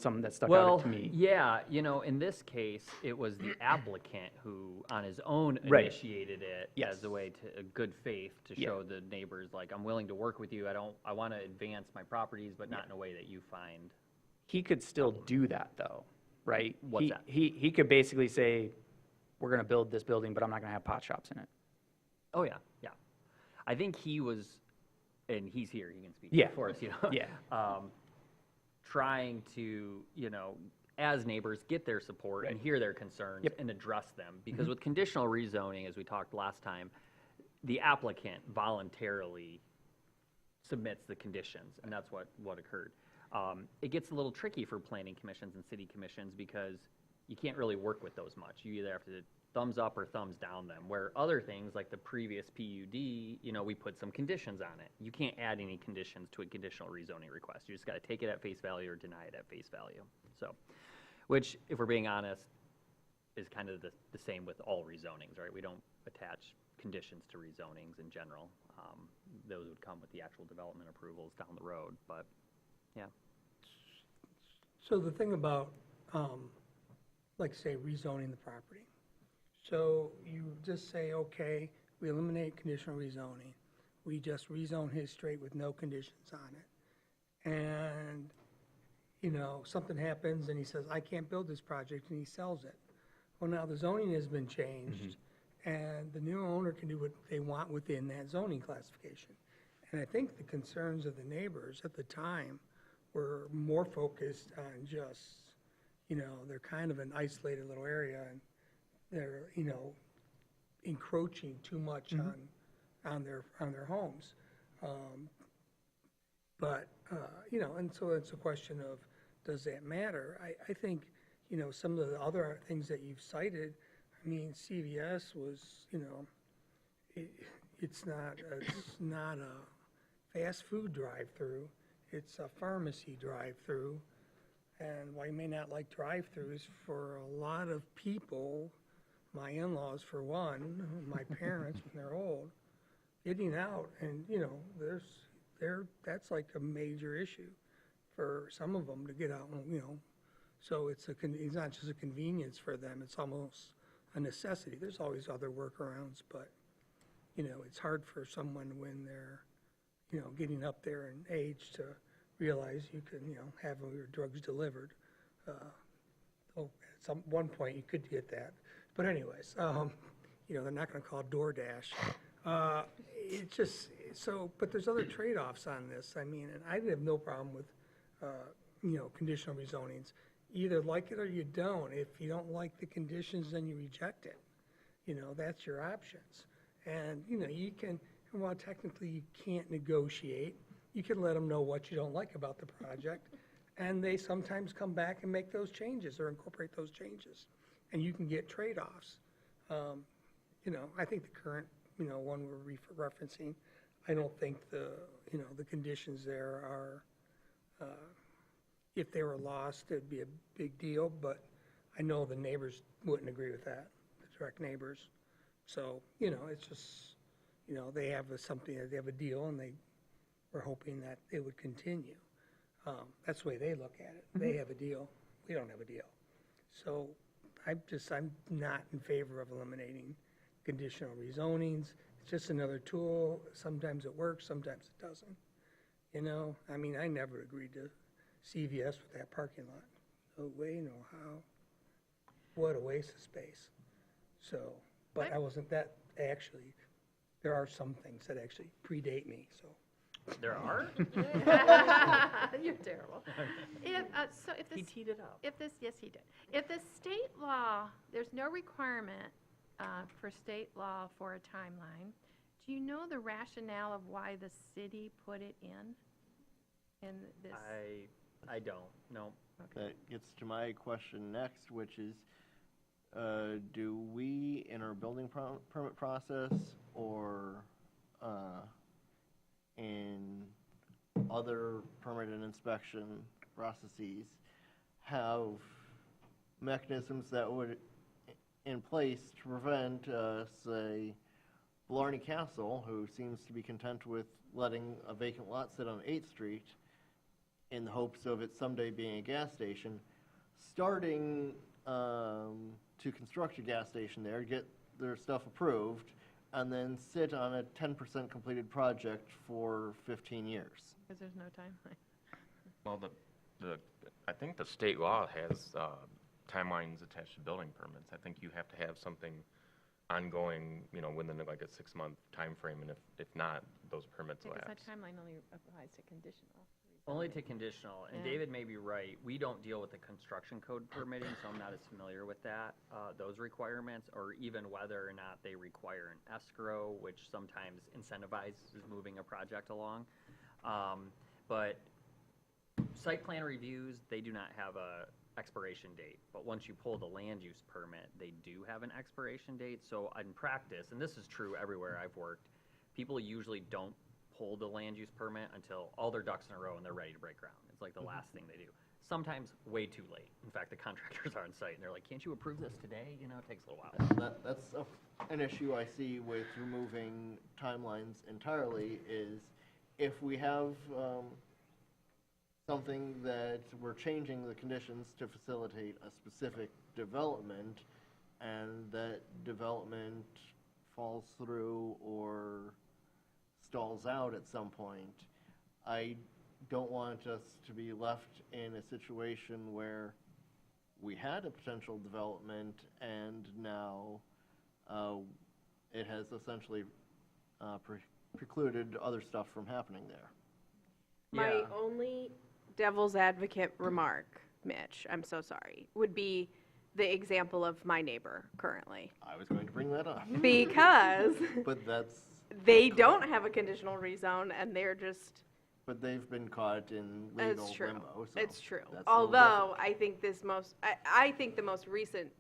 something that stuck out to me. Yeah, in this case, it was the applicant who, on his own, Right. initiated it Yes. as a way to, a good faith to Yeah. show the neighbors, like, I'm willing to work with you, I want to advance my properties, but not in a way that you find. He could still do that though, right? What's that? He could basically say, we're gonna build this building, but I'm not gonna have pot shops in it. Oh, yeah, yeah. I think he was, and he's here, he can speak Yeah. for us, Yeah. trying to, as neighbors, get their support and Right. hear their concerns Yep. and address them. Because with conditional rezoning, as we talked last time, the applicant voluntarily submits the conditions, and that's what occurred. It gets a little tricky for planning commissions and city commissions because you can't really work with those much. You either have to thumbs up or thumbs down them, where other things like the previous PUD, we put some conditions on it. You can't add any conditions to a conditional rezoning request. You just gotta take it at face value or deny it at face value. So, which, if we're being honest, is kind of the same with all rezonings, right? We don't attach conditions to rezonings in general. Those would come with the actual development approvals down the road, but, yeah. So the thing about, like say rezoning the property. So you just say, okay, we eliminate conditional rezoning. We just rezone his straight with no conditions on it. And, you know, something happens and he says, I can't build this project, and he sells it. Well, now the zoning has been changed, and the new owner can do what they want within that zoning classification. And I think the concerns of the neighbors at the time were more focused on just, you know, they're kind of an isolated little area, and they're, you know, encroaching too much on their homes. But you know, and so it's a question of, does that matter? I think, you know, some of the other things that you've cited, I mean, CVS was, you know, it's not a fast food drive-through, it's a pharmacy drive-through. And while you may not like drive-throughs, for a lot of people, my in-laws for one, my parents when they're old, getting out and, you know, that's like a major issue for some of them to get out, you know. So it's not just a convenience for them, it's almost a necessity. There's always other workarounds, but, you know, it's hard for someone when they're, you know, getting up there in age to realize you can, you know, have your drugs delivered. At one point you could get that. But anyways, you know, they're not gonna call DoorDash. It just, so, but there's other trade-offs on this. I mean, and I have no problem with, you know, conditional rezonings. Either like it or you don't. If you don't like the conditions, then you reject it. You know, that's your options. And, you know, you can, well, technically you can't negotiate. You can let them know what you don't like about the project. And they sometimes come back and make those changes or incorporate those changes. And you can get trade-offs. You know, I think the current, you know, one we're referencing, I don't think the, you know, the conditions there are, if they were lost, it'd be a big deal, but I know the neighbors wouldn't agree with that, the direct neighbors. So, you know, it's just, you know, they have they have a deal, and they were hoping that it would continue. That's the way they look at it. They have a deal, we don't have a deal. So I'm not in favor of eliminating conditional rezonings. It's just another tool. Sometimes it works, sometimes it doesn't. You know, I mean, I never agreed to CVS with that parking lot. No way, no how. What a waste of space. So, but I wasn't that, actually, there are some things that actually predate me, so. There are? You're terrible. If He teed it up. yes, he did. If the state law, there's no requirement for state law for a timeline, do you know the rationale of why the city put it in this? I don't, no. That gets to my question next, which is, do we, in our building permit process or in other permit and inspection processes, have mechanisms that would in place to prevent, say, Blarney Castle, who seems to be content with letting a vacant lot sit on 8th Street in the hopes of it someday being a gas station, starting to construct a gas station there, get their stuff approved, and then sit on a 10% completed project for 15 years. Because there's no timeline. Well, I think the state law has timelines attached to building permits. I think you have to have something ongoing, you know, within like a 6-month time frame, and if not, those permits Because lapse. that timeline only applies to conditional. Only to conditional, and Yeah. David may be right, we don't deal with the construction code permitting, so I'm not as familiar with that, those requirements, or even whether or not they require an escrow, which sometimes incentivizes moving a project along. But site plan reviews, they do not have a expiration date, but once you pull the land use permit, they do have an expiration date. So in practice, and this is true everywhere I've worked, people usually don't pull the land use permit until all their ducks in a row and they're ready to break ground. It's like the last thing they do. sometimes way too late. In fact, the contractors are on site and they're like, can't you approve this today? You know, it takes a little while. That's an issue I see with removing timelines entirely, is if we have something that we're changing the conditions to facilitate a specific development, and that development falls through or stalls out at some point, I don't want us to be left in a situation where we had a potential development and now it has essentially precluded other stuff from happening there. My Yeah. only devil's advocate remark, Mitch, I'm so sorry, would be the example of my neighbor currently. I was going to bring that up. Because But they don't have a conditional rezone and they're just, but they've been caught in it's legal true. limbo, so. It's true. that's a little Although I think I think the most recent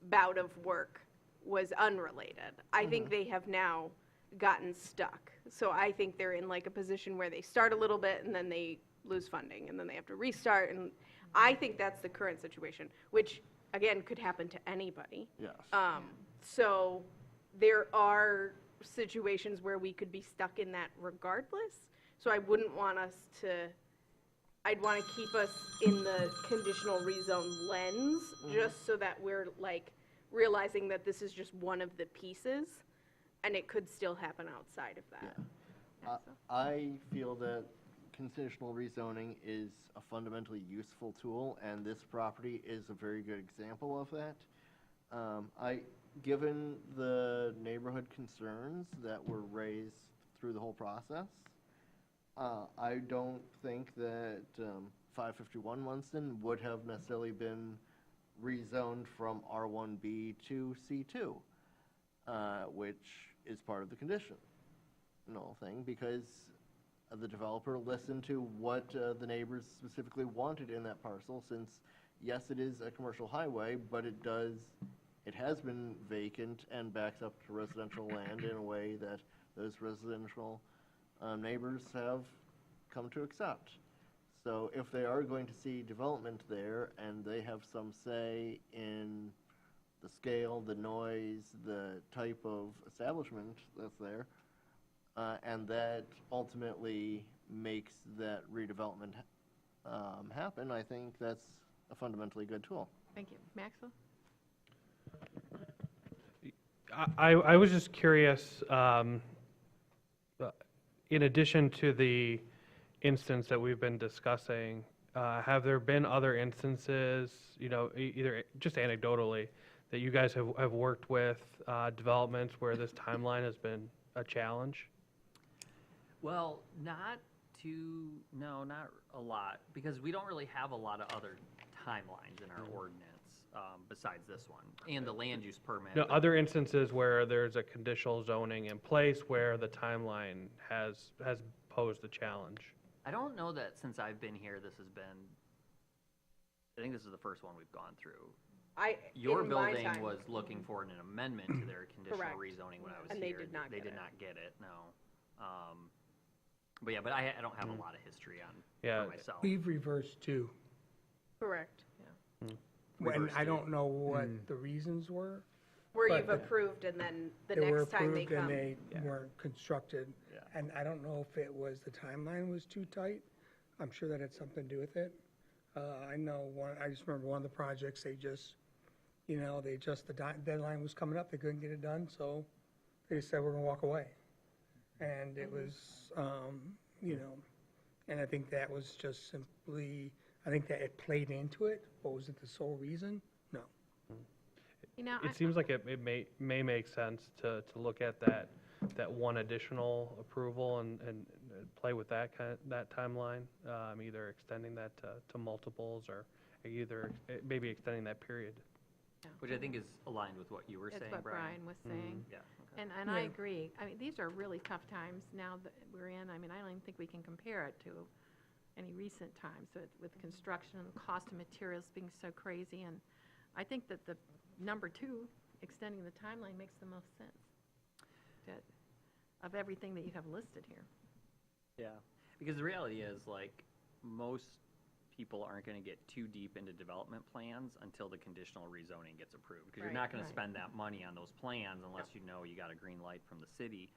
bout of work was unrelated. I think they have now gotten stuck. So I think they're in like a position where they start a little bit and then they lose funding and then they have to restart. And I think that's the current situation, which again could happen to anybody. Yes. So there are situations where we could be stuck in that regardless. So I wouldn't want us to, I'd want to keep us in the conditional rezone lens, just so that we're like realizing that this is just one of the pieces and it could still happen outside of that. I feel that conditional rezoning is a fundamentally useful tool, and this property is a very good example of that. Given the neighborhood concerns that were raised through the whole process, I don't think that 551 Munson would have necessarily been rezoned from R1B to C2, which is part of the conditional thing, because the developer listened to what the neighbors specifically wanted in that parcel, since yes, it is a commercial highway, but it has been vacant and backs up to residential land in a way that those residential neighbors have come to accept. So if they are going to see development there and they have some say in the scale, the noise, the type of establishment that's there, and that ultimately makes that redevelopment happen, I think that's a fundamentally good tool. Thank you. Maxwell? I was just curious, in addition to the instance that we've been discussing, have there been other instances, either just anecdotally, that you guys have worked with developments where this timeline has been a challenge? Well, not a lot, because we don't really have a lot of other timelines in our ordinance besides this one, and the land use permit. No, other instances where there's a conditional zoning in place where the timeline has posed a challenge. I don't know that since I've been here, I think this is the first one we've gone through. Your in my building time- was looking for an amendment to their conditional Correct. rezoning when I was And here. they did not They get did it. not get it, no. But yeah, I don't have a lot of history on Yeah. for myself. We've reversed too. Correct. And Reversed I it. don't know what the reasons were. Where But you've approved and then the They were next time they approved come. and they weren't constructed. And I don't know if it was the timeline was too tight. I'm sure that had something to do with it. I know I just remember one of the projects, the deadline was coming up, they couldn't get it done, so they just said, we're gonna walk away. And it was, and I think that was just simply, I think that it played into it, but was it the sole reason? No. It seems like it may make sense to look at that one additional approval and play with that timeline, either extending that to multiples or maybe extending that period. Which I think is aligned with what you were saying, That's what Brian was saying. Yeah. Okay. And I agree. I mean, these are really tough times now that we're in. I mean, I don't even think we can compare it to any recent times with construction and the cost of materials being so crazy. And I think that the number two, extending the timeline, makes the most sense of everything that you have listed here. Yeah, because the reality is, like, most people aren't gonna get too deep into development plans until the conditional rezoning gets approved. Because you're Right, not gonna right. spend that money on those plans unless you know you got a green light from the city.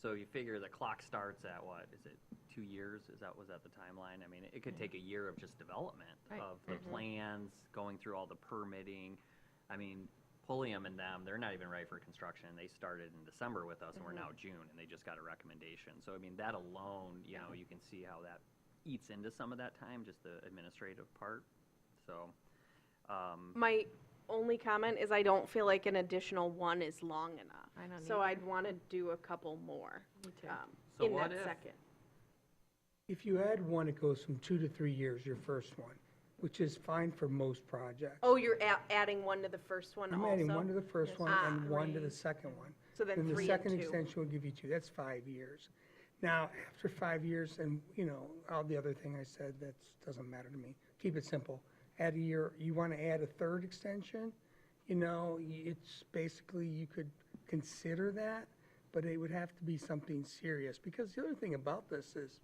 So you figure the clock starts at what, is it 2 years? Was that the timeline? I mean, it could take a year of just development Right. of the plans, going through all the permitting. I mean, Pulliam and them, they're not even ready for construction. They started in December with us, and we're now June, and they just got a recommendation. So, I mean, that alone, you know, you can see how that eats into some of that time, just the administrative part. So, My only comment is I don't feel like an additional one is long enough. I don't So either. I'd want to do a couple more. Me too. So In what that if- second. If you add one, it goes from 2 to 3 years, your first one, which is fine for most projects. Oh, you're adding one to the first one I'm also? adding one to the first one Ah. and one to the second one. So then Then the 3 and second 2. extension will give you 2. That's 5 years. Now, after 5 years, and, you know, all the other thing I said, that doesn't matter to me. Keep it simple. Add a year, you want to add a third extension, you know, it's basically, you could consider that, but it would have to be something serious. Because the other thing about this is,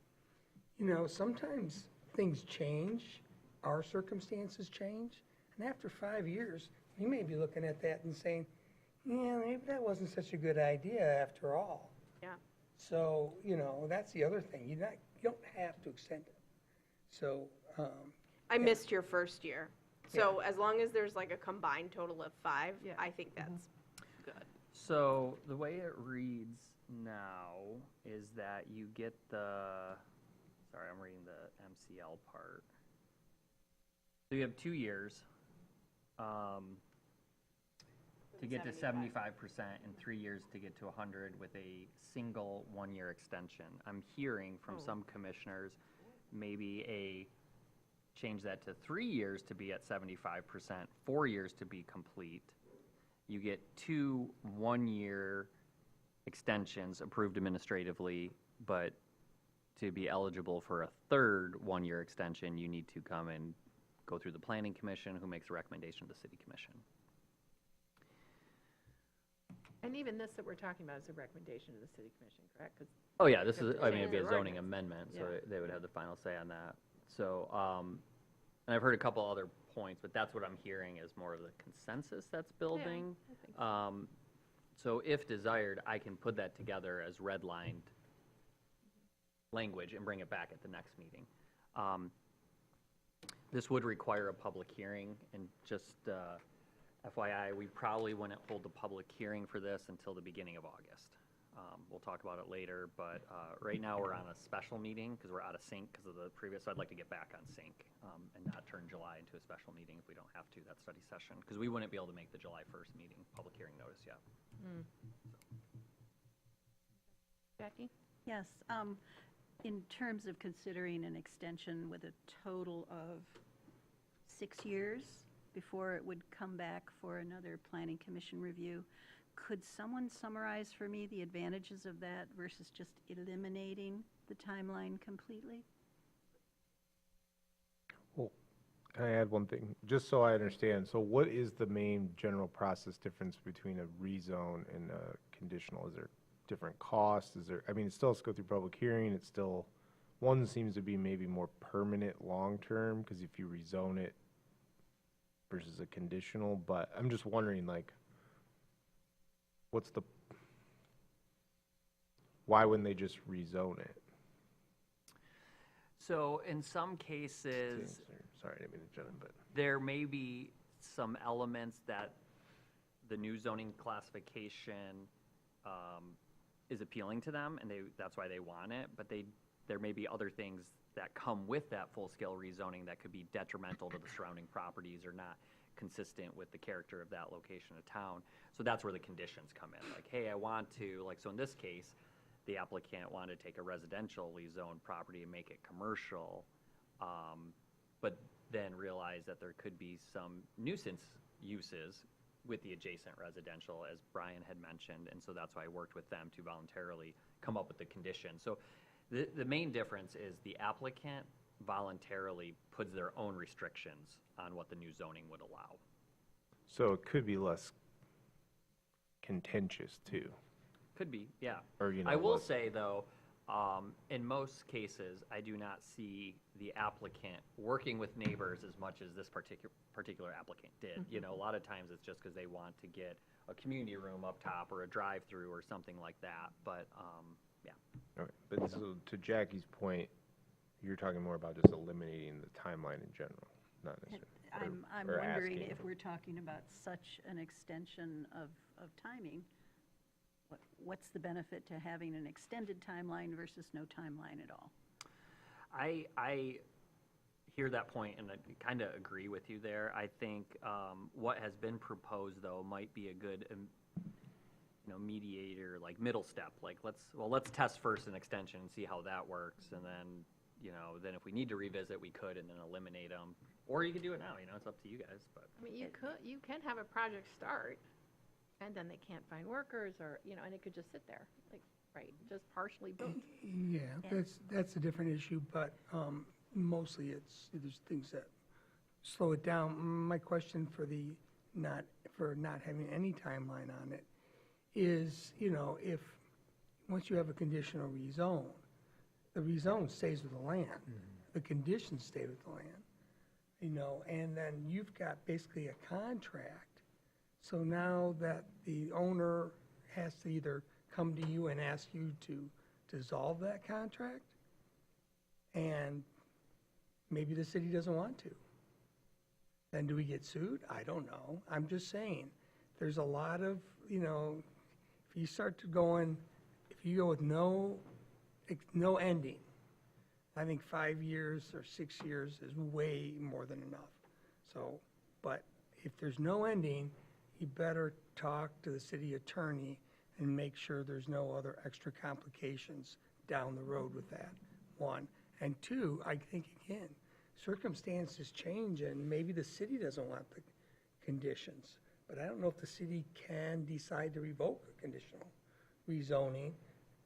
you know, sometimes things change, our circumstances change, and after 5 years, you may be looking at that and saying, yeah, maybe that wasn't such a good idea after all. Yeah. So, you know, that's the other thing. You don't have to extend it. So, I missed your first year. So as long as there's like a combined total of 5, Yeah. I think that's good. So the way it reads now is that you get sorry, I'm reading the MCL part. So you have 2 years to get to 75% and 3 years to get to 100 with a single 1-year extension. I'm hearing from some commissioners, maybe change that to 3 years to be at 75%, 4 years to be complete. You get 2 1-year extensions approved administratively, but to be eligible for a third 1-year extension, you need to come and go through the planning commission, who makes a recommendation to the city commission. And even this that we're talking about is a recommendation to the city commission, correct? 'Cause Oh, yeah, this is, I mean, change it'd be a their zoning ordinance. amendment, so Yeah. they would have the final say on that. So, and I've heard a couple other points, but that's what I'm hearing is more of the consensus that's building. I think so. So if desired, I can put that together as redlined language and bring it back at the next meeting. This would require a public hearing, and just FYI, we probably wouldn't hold the public hearing for this until the beginning of August. We'll talk about it later, but right now we're on a special meeting because we're out of sync because of the previous, so I'd like to get back on sync and not turn July into a special meeting if we don't have to, that study session, because we wouldn't be able to make the July 1st meeting, public hearing notice yet. Jackie? Yes, in terms of considering an extension with a total of 6 years before it would come back for another planning commission review, could someone summarize for me the advantages of that versus just eliminating the timeline completely? Well, can I add one thing? Just so I understand, so what is the main general process difference between a rezone and a conditional? Is there different costs? Is there, I mean, it still has to go through public hearing, it's still, one seems to be maybe more permanent long-term, because if you rezone it versus a conditional, but I'm just wondering, like, why wouldn't they just rezone it? So in some cases, Sorry, I didn't mean to jump in, but. there may be some elements that the new zoning classification is appealing to them, and that's why they want it, but there may be other things that come with that full-scale rezoning that could be detrimental to the surrounding properties or not consistent with the character of that location of town. So that's where the conditions come in, like, hey, I want to, like, so in this case, the applicant wanted to take a residentially zoned property and make it commercial, but then realize that there could be some nuisance uses with the adjacent residential, as Brian had mentioned, and so that's why I worked with them to voluntarily come up with the condition. So the main difference is the applicant voluntarily puts their own restrictions on what the new zoning would allow. So it could be less contentious too. Could be, yeah. Or, you know, I will what- say, though, In most cases, I do not see the applicant working with neighbors as much as this particular applicant did. You know, a lot of times it's just because they want to get a community room up top or a drive-through or something like that, but, yeah. Okay, but so to Jackie's point, you're talking more about just eliminating the timeline in general, not necessarily. I'm or wondering asking. if we're talking about such an extension of timing, what's the benefit to having an extended timeline versus no timeline at all? I hear that point, and I kind of agree with you there. I think what has been proposed, though, might be a good, mediator, like middle step. Like let's test first an extension and see how that works, and then then if we need to revisit, we could, and then eliminate them. Or you can do it now. It's up to you guys. But I mean, you can have a project start, and then they can't find workers, or, and it could just sit there, like, right, just partially built. Yeah, that's a different issue, but mostly there's things that slow it down. My question for not having any timeline on it is, if, once you have a conditional rezone, the rezone stays with the land. The conditions stay with the land, and then you've got basically a contract. So now that the owner has to either come to you and ask you to dissolve that contract, and maybe the city doesn't want to. Then do we get sued? I don't know. I'm just saying, there's a lot of, if you start to if you go with no ending, I think 5 years or 6 years is way more than enough. So, but if there's no ending, you better talk to the city attorney and make sure there's no other extra complications down the road with that, one. And two, I think, again, circumstances change, and maybe the city doesn't want the conditions. But I don't know if the city can decide to revoke a conditional rezoning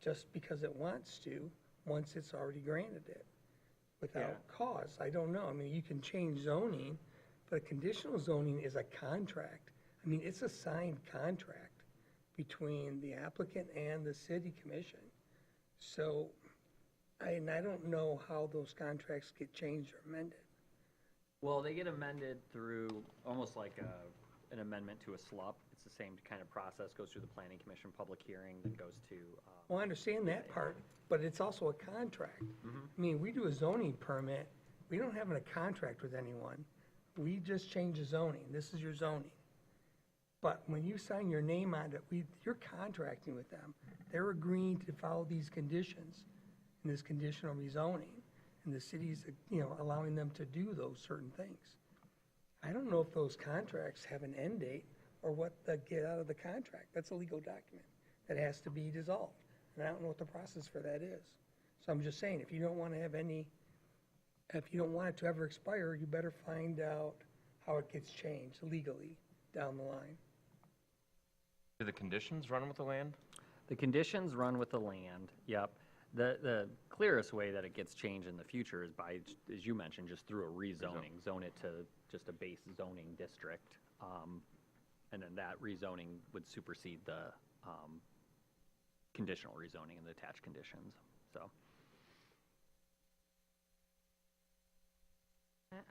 just because it wants to, once it's already granted it, without cause. I don't know. I mean, you can change zoning, but conditional zoning is a contract. I mean, it's a signed contract between the applicant and the city commission. So, I don't know how those contracts get changed or amended. Well, they get amended through almost like an amendment to a SLUP. It's the same kind of process, goes through the planning commission, public hearing, then goes to. Well, I understand that part, but it's also a contract. I mean, we do a zoning permit, we don't have a contract with anyone. We just change the zoning. This is your zoning. But when you sign your name on it, you're contracting with them. They're agreeing to follow these conditions in this conditional rezoning, and the city's, allowing them to do those certain things. I don't know if those contracts have an end date or what they get out of the contract. That's a legal document that has to be dissolved, and I don't know what the process for that is. So I'm just saying, if you don't want it to ever expire, you better find out how it gets changed legally down the line. Do the conditions run with the land? The conditions run with the land, yep. The clearest way that it gets changed in the future is by, as you mentioned, just through a rezoning. Zone it to just a base zoning district. And then that rezoning would supersede the conditional rezoning and the attached conditions, so.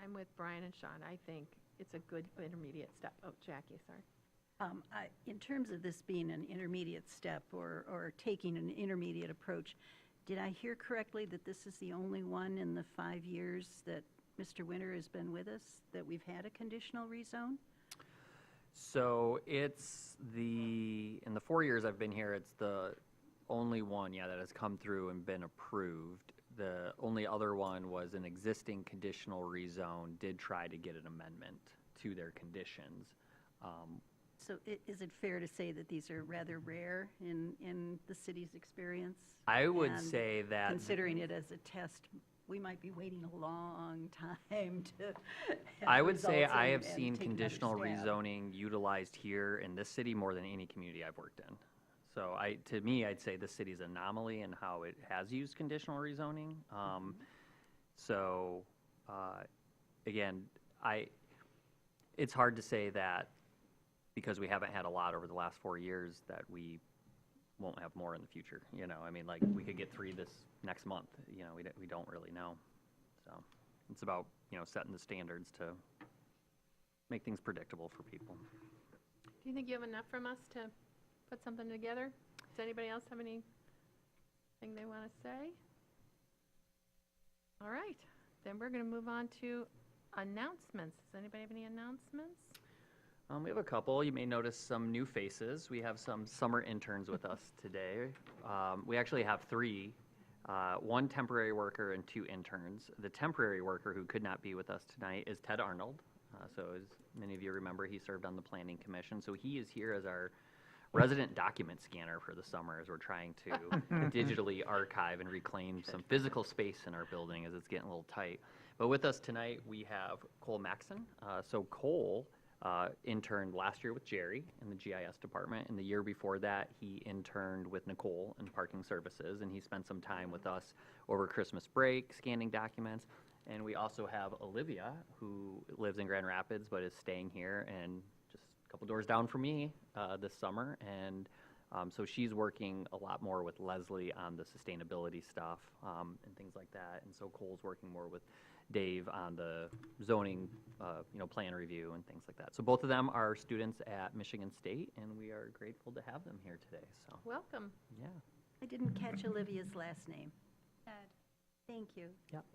I'm with Brian and Sean. I think it's a good intermediate step. Oh, Jackie, sorry. In terms of this being an intermediate step or taking an intermediate approach, did I hear correctly that this is the only one in the 5 years that Mr. Winter has been with us that we've had a conditional rezone? So it's in the 4 years I've been here, it's the only one, that has come through and been approved. The only other one was an existing conditional rezone, did try to get an amendment to their conditions. So is it fair to say that these are rather rare in the city's experience? I would And say that. considering it as a test, we might be waiting a long time to have I would say results I have and seen take another conditional stab. rezoning utilized here in this city more than any community I've worked in. So to me, I'd say this city's an anomaly in how it has used conditional rezoning. So, again, it's hard to say that because we haven't had a lot over the last 4 years that we won't have more in the future, you know? I mean, like, we could get 3 this next month, you know, we don't really know. So it's about, you know, setting the standards to make things predictable for people. Do you think you have enough from us to put something together? Does anybody else have anything they want to say? All right, then we're going to move on to announcements. Does anybody have any announcements? We have a couple. You may notice some new faces. We have some summer interns with us today. We actually have 3, 1 temporary worker and 2 interns. The temporary worker who could not be with us tonight is Ted Arnold. So as many of you remember, he served on the Planning Commission. So he is here as our resident document scanner for the summer as we're trying to digitally archive and reclaim some physical space in our building as it's getting a little tight. But with us tonight, we have Cole Maxon. So Cole interned last year with Jerry in the GIS department, and the year before that he interned with Nicole in parking services, and he spent some time with us over Christmas break scanning documents. And we also have Olivia, who lives in Grand Rapids but is staying here and just a couple doors down from me this summer, and so she's working a lot more with Leslie on the sustainability stuff and things like that, and so Cole's working more with Dave on the zoning, you know, plan review and things like that. So both of them are students at Michigan State, and we are grateful to have them here today. So Welcome. yeah. I didn't catch Olivia's last name. Ed. Thank you. Yep.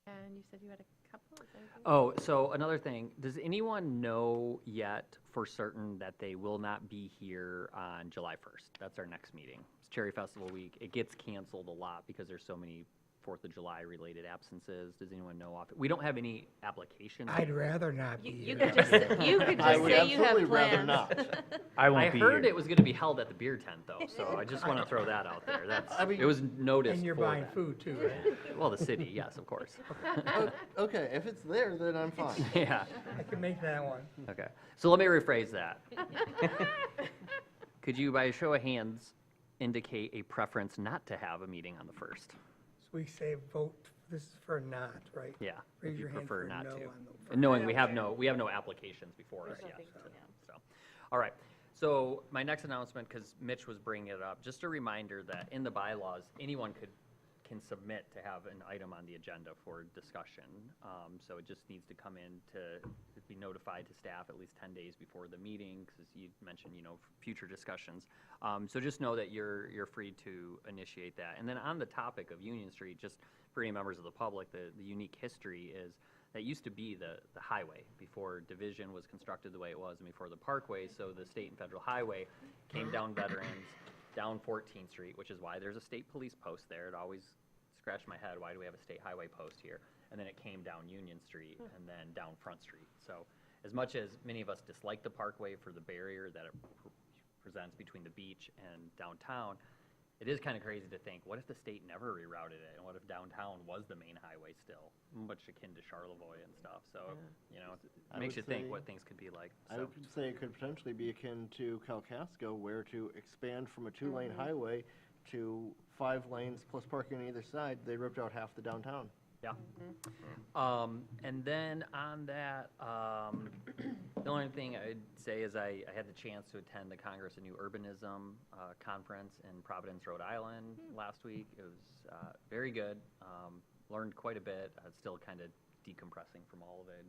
And you said you had a couple? Is anything? Oh, so another thing, does anyone know yet for certain that they will not be here on July 1st? That's our next meeting. It's Cherry Festival Week. It gets canceled a lot because there's so many 4th of July related absences. Does anyone know off? We don't have any applications. I'd rather not be You here. could just, you could I just would say you have absolutely rather plans. not. I won't I be heard here. it was going to be held at the beer tent, though, so I just want to throw that out there. That's, I mean- it was noticed And you're for buying that. food too, right? Well, the city, yes, of course. Okay, if it's there, then I'm fine. Yeah, I can make that one. okay. So let me rephrase that. Could you, by a show of hands, indicate a preference not to have a meeting on the 1st? So we say vote, this is for not, right? Yeah, Raise if you your hand prefer for not no to. on the And knowing we have no applications before us yet. So, all right. So my next announcement, because Mitch was bringing it up, just a reminder that in the bylaws, anyone can submit to have an item on the agenda for discussion. So it just needs to come in to be notified to staff at least 10 days before the meeting, because you mentioned, you know, future discussions. So just know that you're free to initiate that. And then on the topic of Union Street, just for any members of the public, the unique history is that used to be the highway before Division was constructed the way it was and before the Parkway. So the state and federal highway came down Veterans, down 14th Street, which is why there's a state police post there. It always scratched my head, why do we have a state highway post here? And then it came down Union Street and then down Front Street. So as much as many of us dislike the Parkway for the barrier that it presents between the beach and downtown, it is kind of crazy to think, what if the state never rerouted it? And what if downtown was the main highway still? Much akin to Charlevoix and stuff. So, you know, it I makes you would think say- what things could be like. I So, would say it could potentially be akin to Calcasco, where to expand from a 2-lane highway to 5 lanes plus parking on either side, they ripped out half the downtown. yeah. And then on that, the only thing I'd say is I had the chance to attend the Congress of New Urbanism conference in Providence, Rhode Island last week. It was very good. Learned quite a bit. Still kind of decompressing from all of it.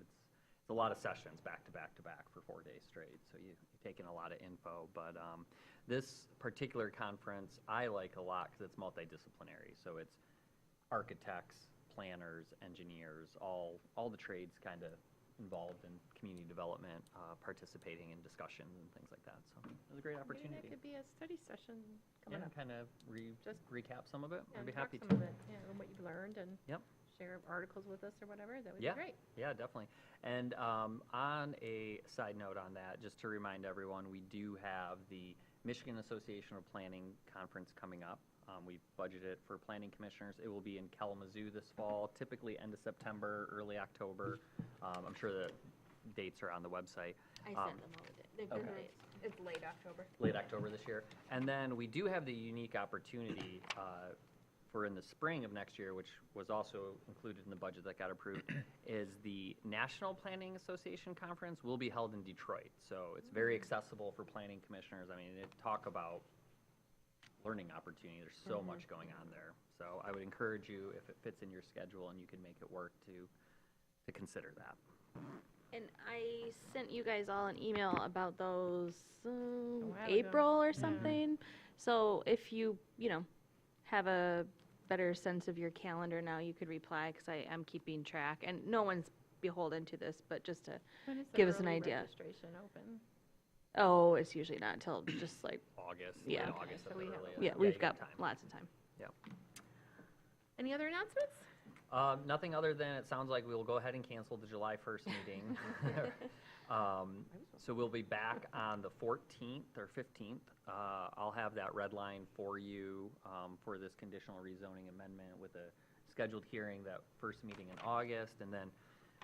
It's a lot of sessions back to back to back for 4 days straight. So you're taking a lot of info. But this particular conference I like a lot because it's multidisciplinary. So it's architects, planners, engineers, all the trades kind of involved in community development, participating in discussions and things like that. So it was a great Maybe opportunity. that could be a study session Yeah, coming up. kind of Just- recap some of it. Yeah, I'd be talk happy some to. of it, yeah, and what you've learned and Yep. share articles with us or whatever. That would Yeah. be great. Yeah, definitely. And on a side note on that, just to remind everyone, we do have the Michigan Association of Planning Conference coming up. We budgeted for planning commissioners. It will be in Kalamazoo this fall, typically end of September, early October. I'm sure the dates are on the website. I Um, sent them all the they've been okay. dates. It's late October. Late October this year. And then we do have the unique opportunity for in the spring of next year, which was also included in the budget that got approved, is the National Planning Association Conference will be held in Detroit. So it's very accessible for planning commissioners. I mean, talk about learning opportunity. There's so much going on there. So I would encourage you, if it fits in your schedule and you can make it work, to consider that. And I sent you guys all an email about those while ago. April or something. So if you have a better sense of your calendar now, you could reply, because I am keeping track. And no one's beholden to this, but just to When is the give us an early idea. registration open? Oh, it's usually not until just like, August, Yeah. late August at So the we have- earliest. yeah, you we've got time. lots of time. Any other announcements? Nothing other than it sounds like we'll go ahead and cancel the July 1st meeting. So we'll be back on the 14th or 15th. I'll have that red line for you for this conditional rezoning amendment with a scheduled hearing that first meeting in August, and then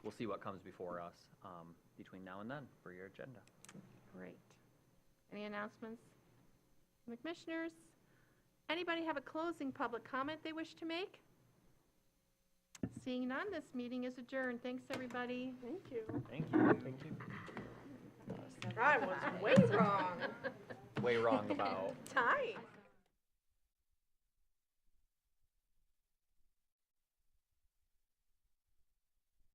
we'll see what comes before us between now and then for your agenda. Great. Any announcements from the commissioners? Anybody have a closing public comment they wish to make? Seeing none, this meeting is adjourned. Thanks, everybody. Thank you. Thank you. I was way wrong. Way wrong about. Time.